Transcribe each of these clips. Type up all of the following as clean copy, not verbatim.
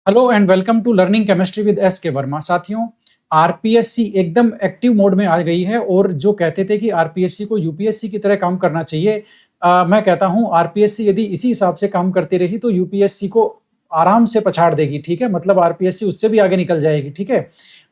Hello and welcome to learning chemistry with S K Verma. साथियों, RPSC एकदम active mode में आ गई है और जो कहते थे कि आरपीएससी को यूपीएससी की तरह काम करना चाहिए, मैं कहता हूं आरपीएससी यदि इसी हिसाब से काम करती रही तो यूपीएससी को आराम से पछाड़ देगी। ठीक है, मतलब आरपीएससी उससे भी आगे निकल जाएगी। ठीक है,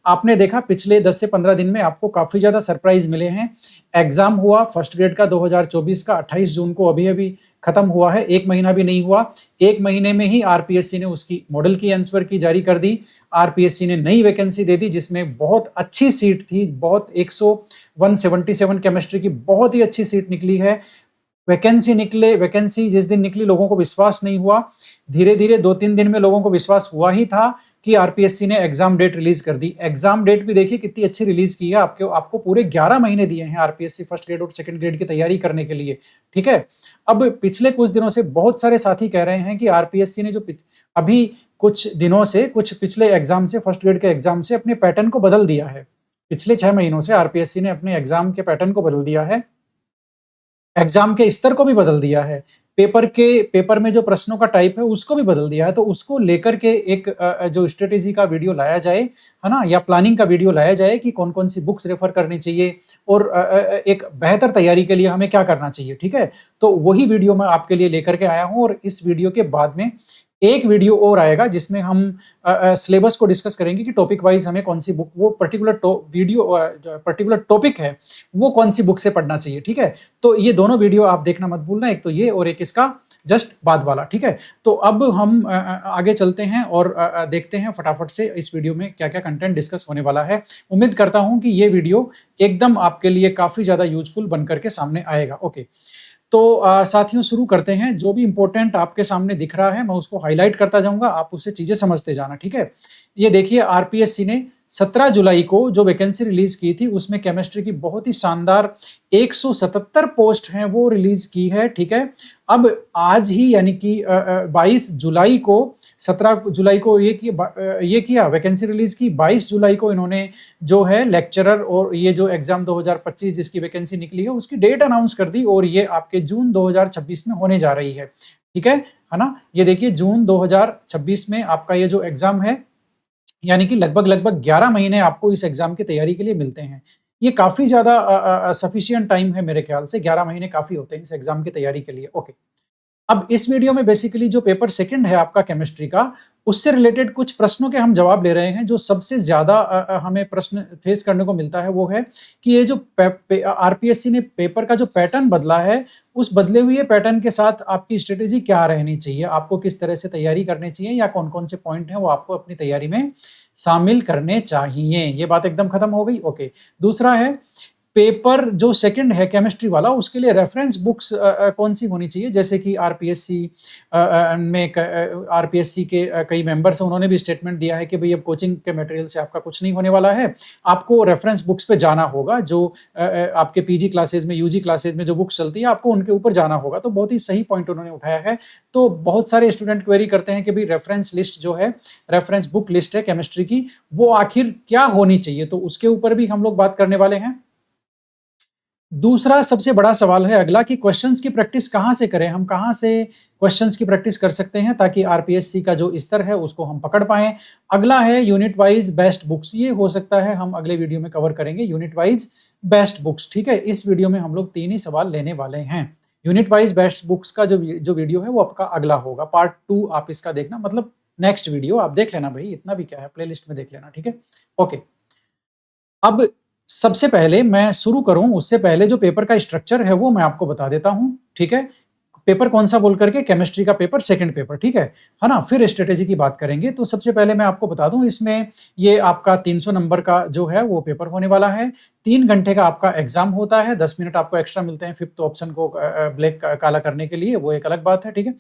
आपने देखा पिछले 10 से 15 दिन में आपको काफी ज्यादा सरप्राइज मिले हैं। एग्जाम हुआ फर्स्ट ग्रेड का 2024 का 28 जून को अभी अभी खत्म हुआ है, एक महीना भी नहीं हुआ। एक महीने में ही आरपीएससी ने उसकी मॉडल की आंसर की जारी कर दी। आरपीएससी ने नई वैकेंसी दे दी जिसमें बहुत अच्छी सीट थी, बहुत 177 केमिस्ट्री की बहुत ही अच्छी सीट निकली है। वैकेंसी जिस दिन निकली लोगों को विश्वास नहीं हुआ। धीरे धीरे 2-3 दिन में लोगों को विश्वास हुआ ही था कि आरपीएससी ने एग्जाम डेट रिलीज कर दी। एग्जाम डेट भी देखिए कितनी अच्छी रिलीज की है, आपको पूरे 11 महीने दिए हैं आरपीएससी फर्स्ट ग्रेड और सेकंड ग्रेड की तैयारी करने के लिए। ठीक है, अब पिछले कुछ दिनों से बहुत सारे साथी कह रहे हैं कि आरपीएससी ने जो अभी कुछ दिनों से कुछ पिछले एग्जाम से फर्स्ट ग्रेड के एग्जाम से अपने पैटर्न को बदल दिया है। पिछले 6 महीनों से आरपीएससी ने अपने एग्जाम के पैटर्न को बदल दिया है, एग्जाम के स्तर को भी बदल दिया है, पेपर में जो प्रश्नों का टाइप है उसको भी बदल दिया है। तो उसको लेकर के एक जो स्ट्रेटेजी का वीडियो लाया जाए, है ना, या प्लानिंग का वीडियो लाया जाए कि कौन कौन सी बुक्स रेफर करनी चाहिए और एक बेहतर तैयारी के लिए हमें क्या करना चाहिए। ठीक है, तो वही वीडियो मैं आपके लिए लेकर के आया हूं और इस वीडियो के बाद में एक वीडियो और आएगा जिसमें हम सिलेबस को डिस्कस करेंगे कि टॉपिक वाइज हमें कौन सी बुक, वो पर्टिकुलर टॉपिक है वो कौन सी बुक से पढ़ना चाहिए। ठीक है, तो ये दोनों वीडियो आप देखना मत भूलना, एक तो ये और एक इसका जस्ट बाद वाला। ठीक है, तो अब हम आगे चलते हैं और देखते हैं फटाफट से इस वीडियो में क्या क्या कंटेंट डिस्कस होने वाला है। उम्मीद करता हूं कि ये वीडियो एकदम आपके लिए काफी ज्यादा यूजफुल बनकर के सामने आएगा। ओके, तो साथियों शुरू करते हैं। जो भी इंपॉर्टेंट आपके सामने दिख रहा है मैं उसको हाईलाइट करता जाऊंगा, आप उससे चीजें समझते जाना। ठीक है, ये देखिए आरपीएससी ने 17 जुलाई को जो वैकेंसी रिलीज की थी उसमें केमिस्ट्री की बहुत ही शानदार 177 पोस्ट हैं वो रिलीज की है। ठीक है, अब आज ही यानी कि 22 जुलाई को, 17 जुलाई को ये किया वैकेंसी रिलीज की, 22 जुलाई को इन्होंने जो है लेक्चरर और ये जो एग्जाम 2025 जिसकी वैकेंसी निकली है उसकी डेट अनाउंस कर दी और ये आपके जून 2026 में होने जा रही है। ठीक है ना, ये देखिए जून 2026 में आपका ये जो एग्जाम है, यानी कि लगभग 11 महीने आपको इस एग्जाम की तैयारी के लिए मिलते हैं। ये काफी ज्यादा सफिशिएंट टाइम है, मेरे ख्याल से 11 महीने काफी होते हैं इस एग्जाम की तैयारी के लिए। ओके, अब इस वीडियो में बेसिकली जो पेपर सेकंड है आपका केमिस्ट्री का, उससे रिलेटेड कुछ प्रश्नों के हम जवाब ले रहे हैं। जो सबसे ज्यादा हमें प्रश्न फेस करने को मिलता है वो है कि ये जो आरपीएससी ने पेपर का जो पैटर्न बदला है, उस बदले हुए पैटर्न के साथ आपकी स्ट्रेटेजी क्या रहनी चाहिए, आपको किस तरह से तैयारी करनी चाहिए या कौन कौन से पॉइंट हैं वो आपको अपनी तैयारी में शामिल करने चाहिए। ये बात एकदम खत्म हो गई। ओके, दूसरा है पेपर जो सेकंड है केमिस्ट्री वाला, उसके लिए रेफरेंस बुक्स कौन सी होनी चाहिए। जैसे कि आरपीएससी के कई मेंबर्स हैं, उन्होंने भी स्टेटमेंट दिया है कि भाई अब कोचिंग के मटेरियल से आपका कुछ नहीं होने वाला है, आपको रेफरेंस बुक्स पे जाना होगा। जो आपके पीजी क्लासेज में, यूजी क्लासेज में जो बुक्स चलती है आपको उनके ऊपर जाना होगा। तो बहुत ही सही पॉइंट उन्होंने उठाया है। तो बहुत सारे स्टूडेंट क्वेरी करते हैं कि भाई रेफरेंस लिस्ट जो है, रेफरेंस बुक लिस्ट है केमिस्ट्री की, वो आखिर क्या होनी चाहिए, तो उसके ऊपर भी हम लोग बात करने वाले हैं। दूसरा सबसे बड़ा सवाल है अगला कि क्वेश्चंस की प्रैक्टिस कहाँ से करें, हम कहाँ से क्वेश्चंस की प्रैक्टिस कर सकते हैं ताकि आरपीएससी का जो स्तर है उसको हम पकड़ पाएं। अगला है यूनिट वाइज बेस्ट बुक्स, ये हो सकता है हम अगले वीडियो में कवर करेंगे यूनिट वाइज बेस्ट बुक्स। ठीक है, इस वीडियो में हम लोग 3 ही सवाल लेने वाले हैं। यूनिट वाइज बेस्ट बुक्स का जो वीडियो है वो आपका अगला होगा, पार्ट 2 आप इसका देखना, मतलब नेक्स्ट वीडियो आप देख लेना भाई, इतना भी क्या है, प्ले में देख लेना। ठीक है, ओके, अब सबसे पहले मैं शुरू करूं उससे पहले जो पेपर का स्ट्रक्चर है वो मैं आपको बता देता हूं। ठीक है, पेपर कौन सा बोल करके, केमिस्ट्री का पेपर सेकंड पेपर। ठीक है ना, फिर स्ट्रेटेजी की बात करेंगे। तो सबसे पहले मैं आपको बता दूं इसमें ये आपका 300 नंबर का जो है वो पेपर होने वाला है। 3 घंटे का आपका एग्जाम होता है, 10 मिनट आपको एक्स्ट्रा मिलते हैं फिफ्थ ऑप्शन को ब्लैक काला करने के लिए, वो एक अलग बात है। ठीक है,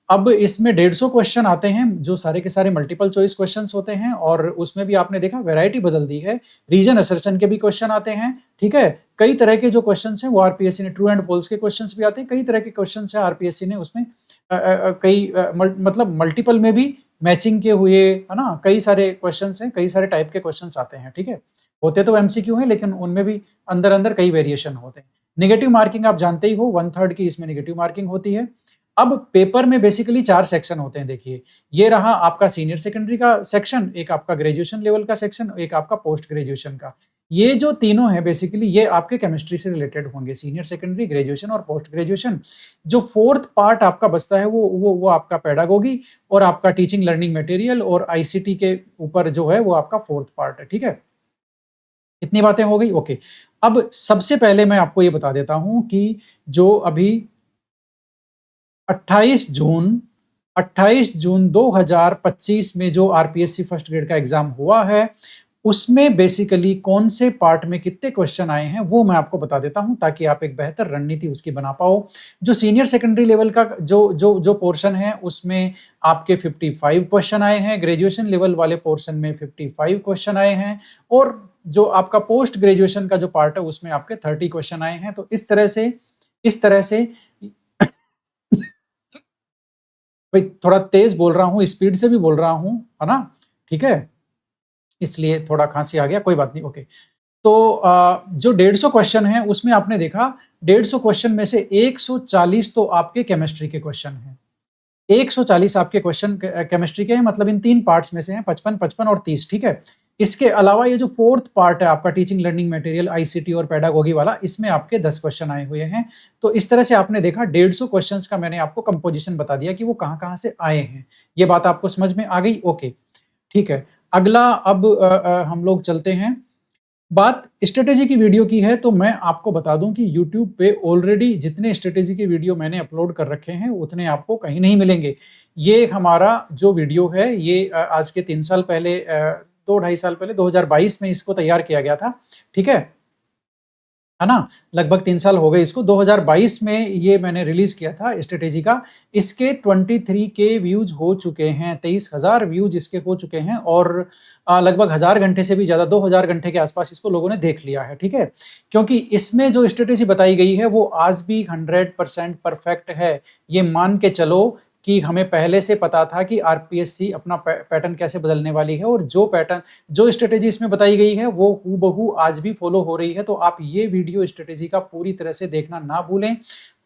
अब इसमें 150 क्वेश्चन आते हैं जो सारे के सारे मल्टीपल चॉइस क्वेश्चंस होते हैं और उसमें भी आपने देखा वैरायटी बदल दी है, रीजन असर्शन के भी क्वेश्चन आते हैं। ठीक है, कई तरह के जो क्वेश्चंस हैं वो आरपीएससी ने, ट्रू एंड फॉल्स के क्वेश्चंस भी आते हैं, कई तरह के क्वेश्चंस हैं आरपीएससी ने उसमें मतलब मल्टीपल में भी मैचिंग के हुए, है ना, कई सारे क्वेश्चंस हैं, कई सारे टाइप के क्वेश्चंस आते हैं। ठीक है, होते तो एमसीक्यू हैं लेकिन उनमें भी अंदर अंदर कई वेरिएशन होते हैं। नेगेटिव मार्किंग आप जानते ही हो, 1/3 की इसमें नेगेटिव मार्किंग होती है। अब पेपर में बेसिकली 4 सेक्शन होते हैं देखिए, ये रहा आपका सीनियर सेकेंडरी का सेक्शन, एक आपका ग्रेजुएशन लेवल का सेक्शन, एक आपका पोस्ट ग्रेजुएशन का। ये जो तीनों हैं बेसिकली ये आपके केमिस्ट्री से रिलेटेड होंगे, सीनियर सेकेंडरी, ग्रेजुएशन और पोस्ट ग्रेजुएशन। जो 4th पार्ट आपका बचता है वो आपका पेडागोगी और आपका टीचिंग लर्निंग मटेरियल और आईसीटी के ऊपर जो है वो आपका 4th पार्ट है, ठीक है? इतनी बातें हो गई, ओके। अब सबसे पहले मैं आपको ये बता देता हूं कि जो अभी 28 जून 28 जून 2025 में जो आरपीएससी फर्स्ट ग्रेड का एग्जाम हुआ है, उसमें बेसिकली कौन से पार्ट में कितने क्वेश्चन आए हैं वो मैं आपको बता देता हूं, ताकि आप एक बेहतर रणनीति उसकी बना पाओ। जो सीनियर सेकेंडरी लेवल का जो पोर्शन है उसमें आपके 55 क्वेश्चन आए हैं, ग्रेजुएशन लेवल वाले पोर्शन में 55 क्वेश्चन आए हैं, और जो आपका पोस्ट ग्रेजुएशन का जो पार्ट है उसमें आपके 30 क्वेश्चन आए हैं। तो इस तरह से भाई थोड़ा तेज बोल रहा हूं, स्पीड से भी बोल रहा हूं, है ना? ठीक है, इसलिए थोड़ा खांसी आ गया, कोई बात नहीं, ओके। तो जो 150 क्वेश्चन है उसमें आपने देखा 150 क्वेश्चन में से 140 तो आपके केमिस्ट्री के क्वेश्चन हैं। 140 आपके क्वेश्चन केमिस्ट्री के हैं, मतलब इन 3 पार्ट्स में से हैं, 55, 55 और 30, ठीक है? इसके अलावा ये जो 4th पार्ट है आपका टीचिंग लर्निंग मटेरियल, आईसीटी और पेडागोगी वाला, इसमें आपके 10 क्वेश्चन आए हुए हैं। तो इस तरह से आपने देखा 150 क्वेश्चंस का मैंने आपको कंपोजिशन बता दिया कि वो कहाँ-कहाँ से आए हैं। ये बात आपको समझ में आ गई? ओके, ठीक है। अगला अब हम लोग चलते हैं। बात स्ट्रेटेजी की वीडियो की है, तो मैं आपको बता दूं कि यूट्यूब पे ऑलरेडी जितने स्ट्रेटेजी के वीडियो मैंने अपलोड कर रखे हैं उतने आपको कहीं नहीं मिलेंगे। ये हमारा जो वीडियो है ये आज के 3 साल पहले 2 ढाई साल पहले 2022 में इसको तैयार किया गया था, ठीक है ना? लगभग 3 साल हो गए इसको। 2022 में ये मैंने रिलीज किया था स्ट्रेटेजी का। इसके 23 के व्यूज हो चुके हैं, 23,000 व्यूज इसके हो चुके हैं, और लगभग 1000 घंटे से भी ज्यादा, 2000 घंटे के आसपास इसको लोगों ने देख लिया है, ठीक है? क्योंकि इसमें जो स्ट्रेटेजी बताई गई है वो आज भी 100% परफेक्ट है। ये मान के चलो कि हमें पहले से पता था कि आरपीएससी अपना पैटर्न कैसे बदलने वाली है, और जो स्ट्रेटेजी इसमें बताई गई है वो हूबहू आज भी फॉलो हो रही है। तो आप ये वीडियो स्ट्रेटेजी का पूरी तरह से देखना ना भूलें।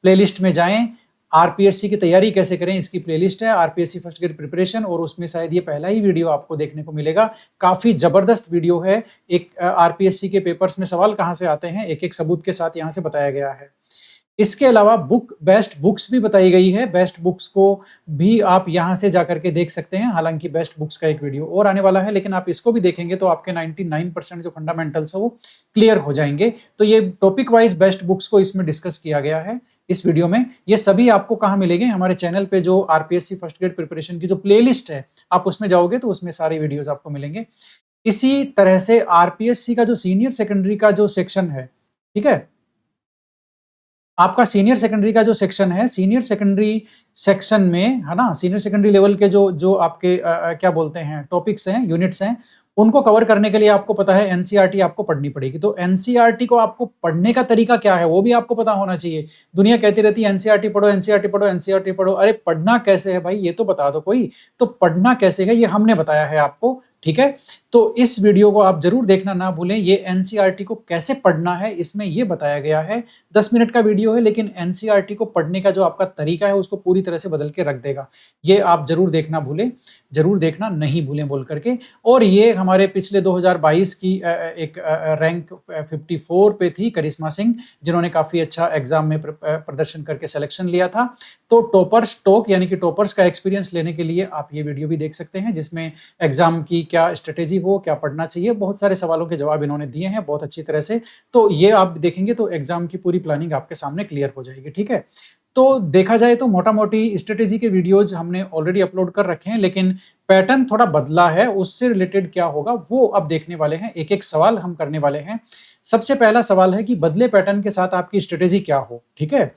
प्लेलिस्ट में जाएं, आरपीएससी की तैयारी कैसे करें इसकी प्लेलिस्ट है, आरपीएससी फर्स्ट ग्रेड प्रिपरेशन, और उसमें शायद ये पहला ही वीडियो आपको देखने को मिलेगा। काफी जबरदस्त वीडियो है। एक आरपीएससी के पेपर्स में सवाल कहाँ से आते हैं, एक एक सबूत के साथ यहाँ से बताया गया है। इसके अलावा बेस्ट बुक्स भी बताई गई है। बेस्ट बुक्स को भी आप यहाँ से जाकर के देख सकते हैं। हालांकि बेस्ट बुक्स का एक वीडियो और आने वाला है, लेकिन आप इसको भी देखेंगे तो आपके 99% जो फंडामेंटल्स है वो क्लियर हो जाएंगे। तो ये टॉपिक वाइज बेस्ट बुक्स को इसमें डिस्कस किया गया है इस वीडियो में। ये सभी आपको कहाँ मिलेंगे? हमारे चैनल पे जो आरपीएससी फर्स्ट ग्रेड प्रिपरेशन की जो प्लेलिस्ट है, आप उसमें जाओगे तो उसमें सारी वीडियोज आपको मिलेंगे। इसी तरह से आरपीएससी का जो सीनियर सेकेंडरी का जो सेक्शन है, ठीक है, आपका सीनियर सेकेंडरी का जो सेक्शन है, सीनियर सेकेंडरी सेक्शन में, है ना, सीनियर सेकेंडरी लेवल के जो आपके क्या बोलते हैं टॉपिक्स हैं, यूनिट्स हैं, उनको कवर करने के लिए आपको पता है एनसीईआरटी आपको पढ़नी पड़ेगी। तो एनसीईआरटी को आपको पढ़ने का तरीका क्या है वो भी आपको पता होना चाहिए। दुनिया कहती रहती है एनसीईआरटी पढ़ो, एनसीईआरटी पढ़ो, एनसीईआरटी पढ़ो। अरे पढ़ना कैसे है भाई, ये तो बता दो कोई। तो पढ़ना कैसे है ये हमने बताया है आपको, ठीक है? तो इस वीडियो को आप जरूर देखना ना भूलें। ये एनसीईआरटी को कैसे पढ़ना है इसमें ये बताया गया है। 10 मिनट का वीडियो है, लेकिन एनसीईआरटी को पढ़ने का जो आपका तरीका है उसको पूरी तरह से बदल के रख देगा। ये आप जरूर देखना भूलें, जरूर देखना नहीं भूलें बोल करके। और ये हमारे पिछले 2022 की एक रैंक 54 पे थी करिश्मा सिंह, जिन्होंने काफी अच्छा एग्जाम में प्रदर्शन करके सिलेक्शन लिया था। तो टॉपर्स टॉक यानी कि टॉपर्स का एक्सपीरियंस लेने के लिए आप ये वीडियो भी देख सकते हैं, जिसमें एग्जाम की क्या स्ट्रेटेजी हो, क्या पढ़ना चाहिए, बहुत सारे सवालों के जवाब इन्होंने दिए हैं बहुत अच्छी तरह से। तो ये आप देखेंगे तो एग्जाम की पूरी प्लानिंग आपके सामने क्लियर हो जाएगी, ठीक है? तो देखा जाए तो मोटा मोटी स्ट्रेटेजी के वीडियोज हमने ऑलरेडी अपलोड कर रखे हैं, लेकिन पैटर्न थोड़ा बदला है। उससे रिलेटेड क्या होगा वो अब देखने वाले हैं। एक एक सवाल हम करने वाले हैं। सबसे पहला सवाल है कि बदले पैटर्न के साथ आपकी स्ट्रेटेजी क्या हो, ठीक है?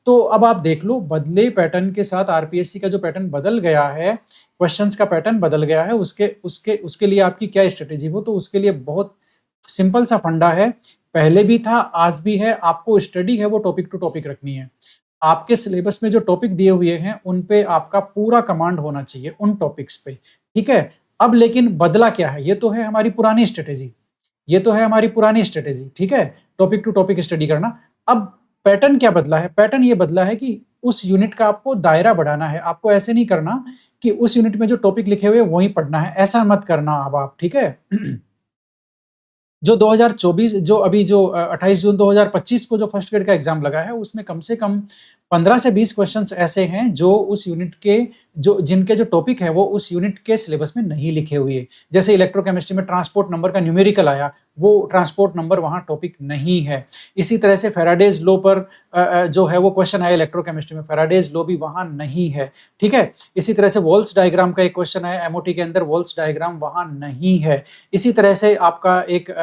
तो अब आप देख लो, बदले पैटर्न के साथ आरपीएससी का जो पैटर्न बदल गया है, क्वेश्चंस का पैटर्न बदल गया है, उसके लिए आपकी क्या स्ट्रेटेजी हो? तो उसके लिए बहुत सिंपल सा फंडा है, पहले भी था आज भी है। आपको स्टडी है वो टॉपिक टू टॉपिक रखनी है। आपके सिलेबस में जो टॉपिक दिए हुए हैं उन पे आपका पूरा कमांड होना चाहिए, उन टॉपिक्स पे, ठीक है? अब लेकिन बदला क्या है? ये तो है हमारी पुरानी स्ट्रेटेजी, ये तो है हमारी पुरानी स्ट्रेटेजी, ठीक है? टॉपिक टू टॉपिक स्टडी करना। अब पैटर्न क्या बदला है? पैटर्न ये बदला है कि उस यूनिट का आपको दायरा बढ़ाना है। आपको ऐसे नहीं करना कि उस यूनिट में जो टॉपिक लिखे हुए हैं वही पढ़ना है, ऐसा मत करना अब आप, ठीक है? जो 2024 जो अभी जो 28 जून 2025 को जो फर्स्ट ग्रेड का एग्जाम लगा है, उसमें कम से कम 15 से 20 क्वेश्चंस ऐसे हैं जो उस यूनिट के जो जिनके जो टॉपिक है वो उस यूनिट के सिलेबस में नहीं लिखे हुए। जैसे इलेक्ट्रोकेमिस्ट्री में ट्रांसपोर्ट नंबर का न्यूमेरिकल आया, वो ट्रांसपोर्ट नंबर वहाँ टॉपिक नहीं है। इसी तरह से फैराडेज लॉ पर जो है वो क्वेश्चन आया इलेक्ट्रोकेमिस्ट्री में, फैराडेज लॉ भी वहाँ नहीं है, ठीक है? इसी तरह से वॉल्स डायग्राम का एक क्वेश्चन आया एमओटी के अंदर, वॉल्स डायग्राम वहाँ नहीं है। इसी तरह से आपका एक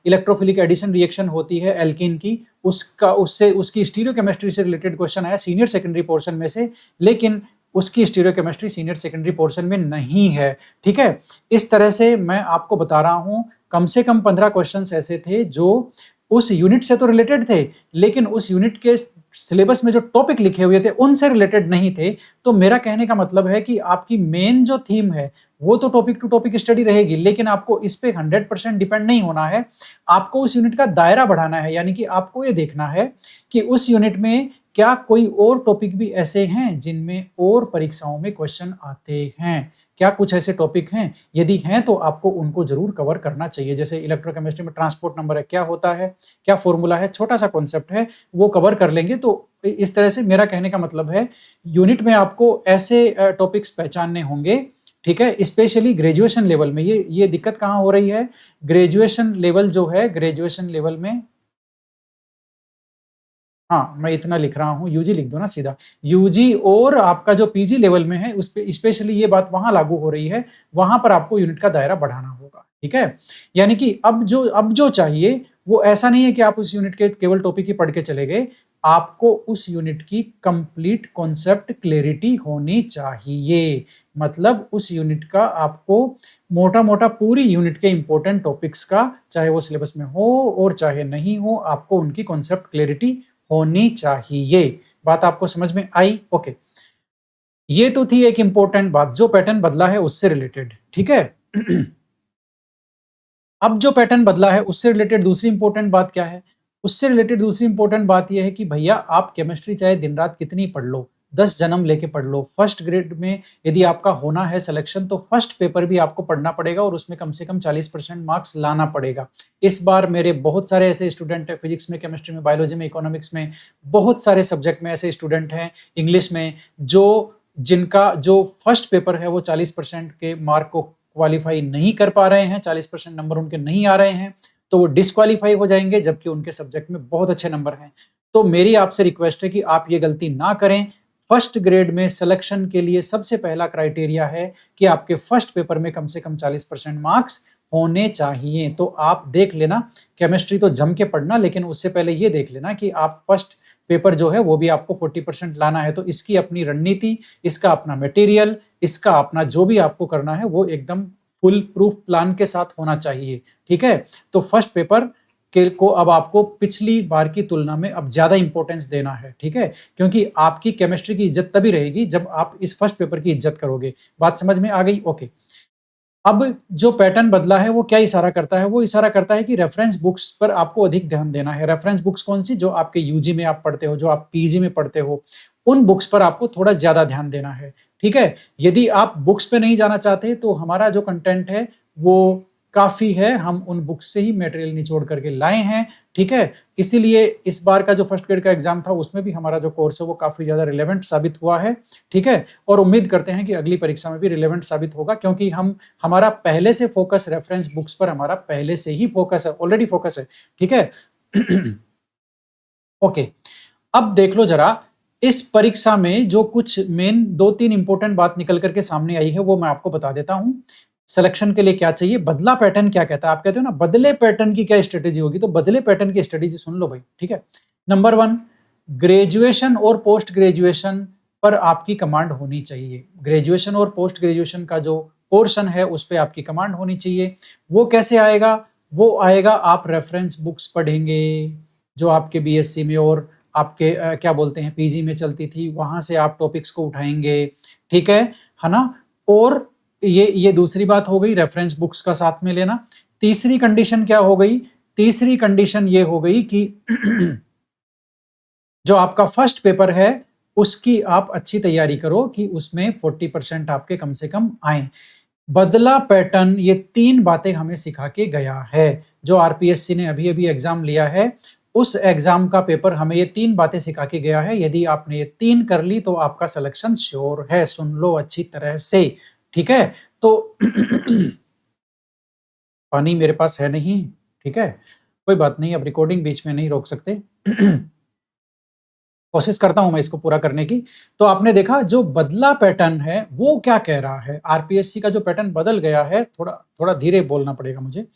इलेक्ट्रोफिलिक एडिशन रिएक्शन होती है एल्कीन की, उसका उससे उसकी स्टीरियोकेमिस्ट्री से रिलेटेड क्वेश्चन आया सीनियर सेकेंडरी पोर्शन में से, लेकिन उसकी स्टीरियोकेमिस्ट्री सीनियर सेकेंडरी पोर्शन में नहीं है, ठीक है? इस तरह से मैं आपको बता रहा हूं कम से कम 15 क्वेश्चंस ऐसे थे जो उस यूनिट से तो रिलेटेड थे, लेकिन उस यूनिट के सिलेबस में जो टॉपिक लिखे हुए थे उनसे रिलेटेड नहीं थे। तो मेरा कहने का मतलब है कि आपकी मेन जो थीम है वो तो टॉपिक टू टॉपिक स्टडी रहेगी, लेकिन आपको इस पे 100% डिपेंड नहीं होना है। आपको उस यूनिट का दायरा बढ़ाना है, यानी कि आपको ये देखना है कि उस यूनिट में क्या कोई और टॉपिक भी ऐसे हैं जिनमें और परीक्षाओं में क्वेश्चन आते हैं, क्या कुछ ऐसे टॉपिक हैं? यदि हैं तो आपको उनको जरूर कवर करना चाहिए। जैसे इलेक्ट्रोकेमिस्ट्री में ट्रांसपोर्ट नंबर है, क्या होता है, क्या फॉर्मूला है, छोटा सा कॉन्सेप्ट है, वो कवर कर लेंगे। तो इस तरह से मेरा कहने का मतलब है यूनिट में आपको ऐसे टॉपिक्स पहचानने होंगे, ठीक है? स्पेशली ग्रेजुएशन लेवल में ये दिक्कत कहाँ हो रही है? ग्रेजुएशन लेवल जो है, ग्रेजुएशन लेवल में, हाँ, मैं इतना लिख रहा हूँ, यूजी लिख दो ना सीधा। यूजी और आपका जो पीजी लेवल में है, उस पे स्पेशली ये बात वहाँ लागू हो रही है, वहाँ पर आपको यूनिट का दायरा बढ़ाना होगा, ठीक है? यानी कि अब जो चाहिए वो ऐसा नहीं है कि आप उस यूनिट के केवल टॉपिक ही पढ़ के चले गए, आपको उस यूनिट की कंप्लीट कॉन्सेप्ट क्लैरिटी होनी चाहिए। मतलब उस यूनिट का आपको मोटा-मोटा पूरी यूनिट के इंपॉर्टेंट टॉपिक्स का, चाहे वो सिलेबस में हो और चाहे नहीं हो, आपको उनकी कॉन्सेप्ट क्लैरिटी होनी चाहिए। बात आपको समझ में आई? ओके। ये तो थी एक इंपॉर्टेंट बात, जो पैटर्न बदला है उससे रिलेटेड, ठीक है? अब जो पैटर्न बदला है उससे रिलेटेड दूसरी इंपॉर्टेंट बात क्या है? उससे रिलेटेड दूसरी इंपॉर्टेंट बात यह है कि भैया आप केमिस्ट्री चाहे दिन रात कितनी पढ़ लो, 10 जन्म लेके पढ़ लो, फर्स्ट ग्रेड में यदि आपका होना है सिलेक्शन तो फर्स्ट पेपर भी आपको पढ़ना पड़ेगा और उसमें कम से कम 40% मार्क्स लाना पड़ेगा। इस बार मेरे बहुत सारे ऐसे स्टूडेंट हैं, फिजिक्स में, केमिस्ट्री में, बायोलॉजी में, इकोनॉमिक्स में, बहुत सारे सब्जेक्ट में ऐसे स्टूडेंट हैं, इंग्लिश में, जिनका जो फर्स्ट पेपर है वो 40% के मार्क को क्वालिफाई नहीं कर पा रहे हैं, 40% नंबर उनके नहीं आ रहे हैं, तो वो डिस्क्वालीफाई हो जाएंगे, जबकि उनके सब्जेक्ट में बहुत अच्छे नंबर हैं। तो मेरी आपसे रिक्वेस्ट है कि आप ये गलती ना करें। फर्स्ट ग्रेड में सिलेक्शन के लिए सबसे पहला क्राइटेरिया है कि आपके फर्स्ट पेपर में कम से कम 40% मार्क्स होने चाहिए। तो आप देख लेना, केमिस्ट्री तो जम के पढ़ना, लेकिन उससे पहले ये देख लेना कि आप फर्स्ट पेपर जो है वो भी आपको 40% लाना है। तो इसकी अपनी रणनीति, इसका अपना मटेरियल, इसका अपना जो भी आपको करना है वो एकदम फुल प्रूफ प्लान के साथ होना चाहिए, ठीक है? तो फर्स्ट पेपर के को अब आपको पिछली बार की तुलना में अब ज्यादा इंपॉर्टेंस देना है, ठीक है? क्योंकि आपकी केमिस्ट्री की इज्जत तभी रहेगी जब आप इस फर्स्ट पेपर की इज्जत करोगे। बात समझ में आ गई? ओके। अब जो पैटर्न बदला है वो क्या इशारा करता है? वो इशारा करता है कि रेफरेंस बुक्स पर आपको अधिक ध्यान देना है। रेफरेंस बुक्स कौन सी? जो आपके यूजी में आप पढ़ते हो, जो आप पीजी में पढ़ते हो, उन बुक्स पर आपको थोड़ा ज्यादा ध्यान देना है, ठीक है? यदि आप बुक्स पे नहीं जाना चाहते तो हमारा जो कंटेंट है वो काफ़ी है, हम उन बुक्स से ही मटेरियल निचोड़ करके लाए हैं, ठीक है? इसीलिए इस बार का जो फर्स्ट ग्रेड का एग्जाम था उसमें भी हमारा जो कोर्स है वो काफ़ी ज़्यादा रिलेवेंट साबित हुआ है, ठीक है? और उम्मीद करते हैं कि अगली परीक्षा में भी रिलेवेंट साबित होगा, क्योंकि हमारा पहले से फोकस रेफरेंस बुक्स पर हमारा पहले से ही फोकस है, ऑलरेडी फोकस है, ठीक है? ओके। अब देख लो जरा, इस परीक्षा में जो कुछ मेन 2-3 इंपॉर्टेंट बात निकल करके सामने आई है वो मैं आपको बता देता हूं। सिलेक्शन के लिए क्या चाहिए, बदला पैटर्न क्या कहता है? आप कहते हो ना बदले पैटर्न की क्या स्ट्रेटेजी होगी, तो बदले पैटर्न की स्ट्रेटेजी सुन लो भाई, ठीक है? नंबर 1, ग्रेजुएशन और पोस्ट ग्रेजुएशन पर आपकी कमांड होनी चाहिए। ग्रेजुएशन और पोस्ट ग्रेजुएशन का जो पोर्शन है उस पर आपकी कमांड होनी चाहिए। वो कैसे आएगा? वो आएगा आप रेफरेंस बुक्स पढ़ेंगे जो आपके बीएससी में और आपके क्या बोलते हैं पीजी में चलती थी, वहां से आप टॉपिक्स को उठाएंगे, ठीक है ना? और ये दूसरी बात हो गई, रेफरेंस बुक्स का साथ में लेना। तीसरी कंडीशन क्या हो गई? तीसरी कंडीशन ये हो गई कि जो आपका फर्स्ट पेपर है उसकी आप अच्छी तैयारी करो कि उसमें 40% आपके कम से कम आए। बदला पैटर्न ये 3 बातें हमें सिखा के गया है। जो आरपीएससी ने अभी-अभी एग्जाम लिया है, उस एग्जाम का पेपर हमें ये 3 बातें सिखा के गया है। यदि आपने ये 3 कर ली तो आपका सिलेक्शन श्योर है। सुन लो अच्छी तरह से, ठीक है? तो पानी मेरे पास है नहीं, ठीक है? कोई बात नहीं, अब रिकॉर्डिंग बीच में नहीं रोक सकते। कोशिश करता हूं मैं इसको पूरा करने की। तो आपने देखा जो बदला पैटर्न है वो क्या कह रहा है। आरपीएससी का जो पैटर्न बदल गया है, थोड़ा थोड़ा धीरे बोलना पड़ेगा मुझे।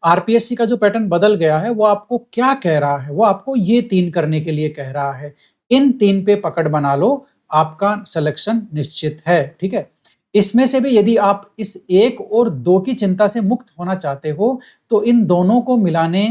आरपीएससी का जो पैटर्न बदल गया है वो आपको क्या कह रहा है, वो आपको ये 3 करने के लिए कह रहा है। इन 3 पे पकड़ बना लो, आपका सिलेक्शन निश्चित है, ठीक है? इसमें से भी यदि आप इस 1 और 2 की चिंता से मुक्त होना चाहते हो तो इन दोनों को मिलाने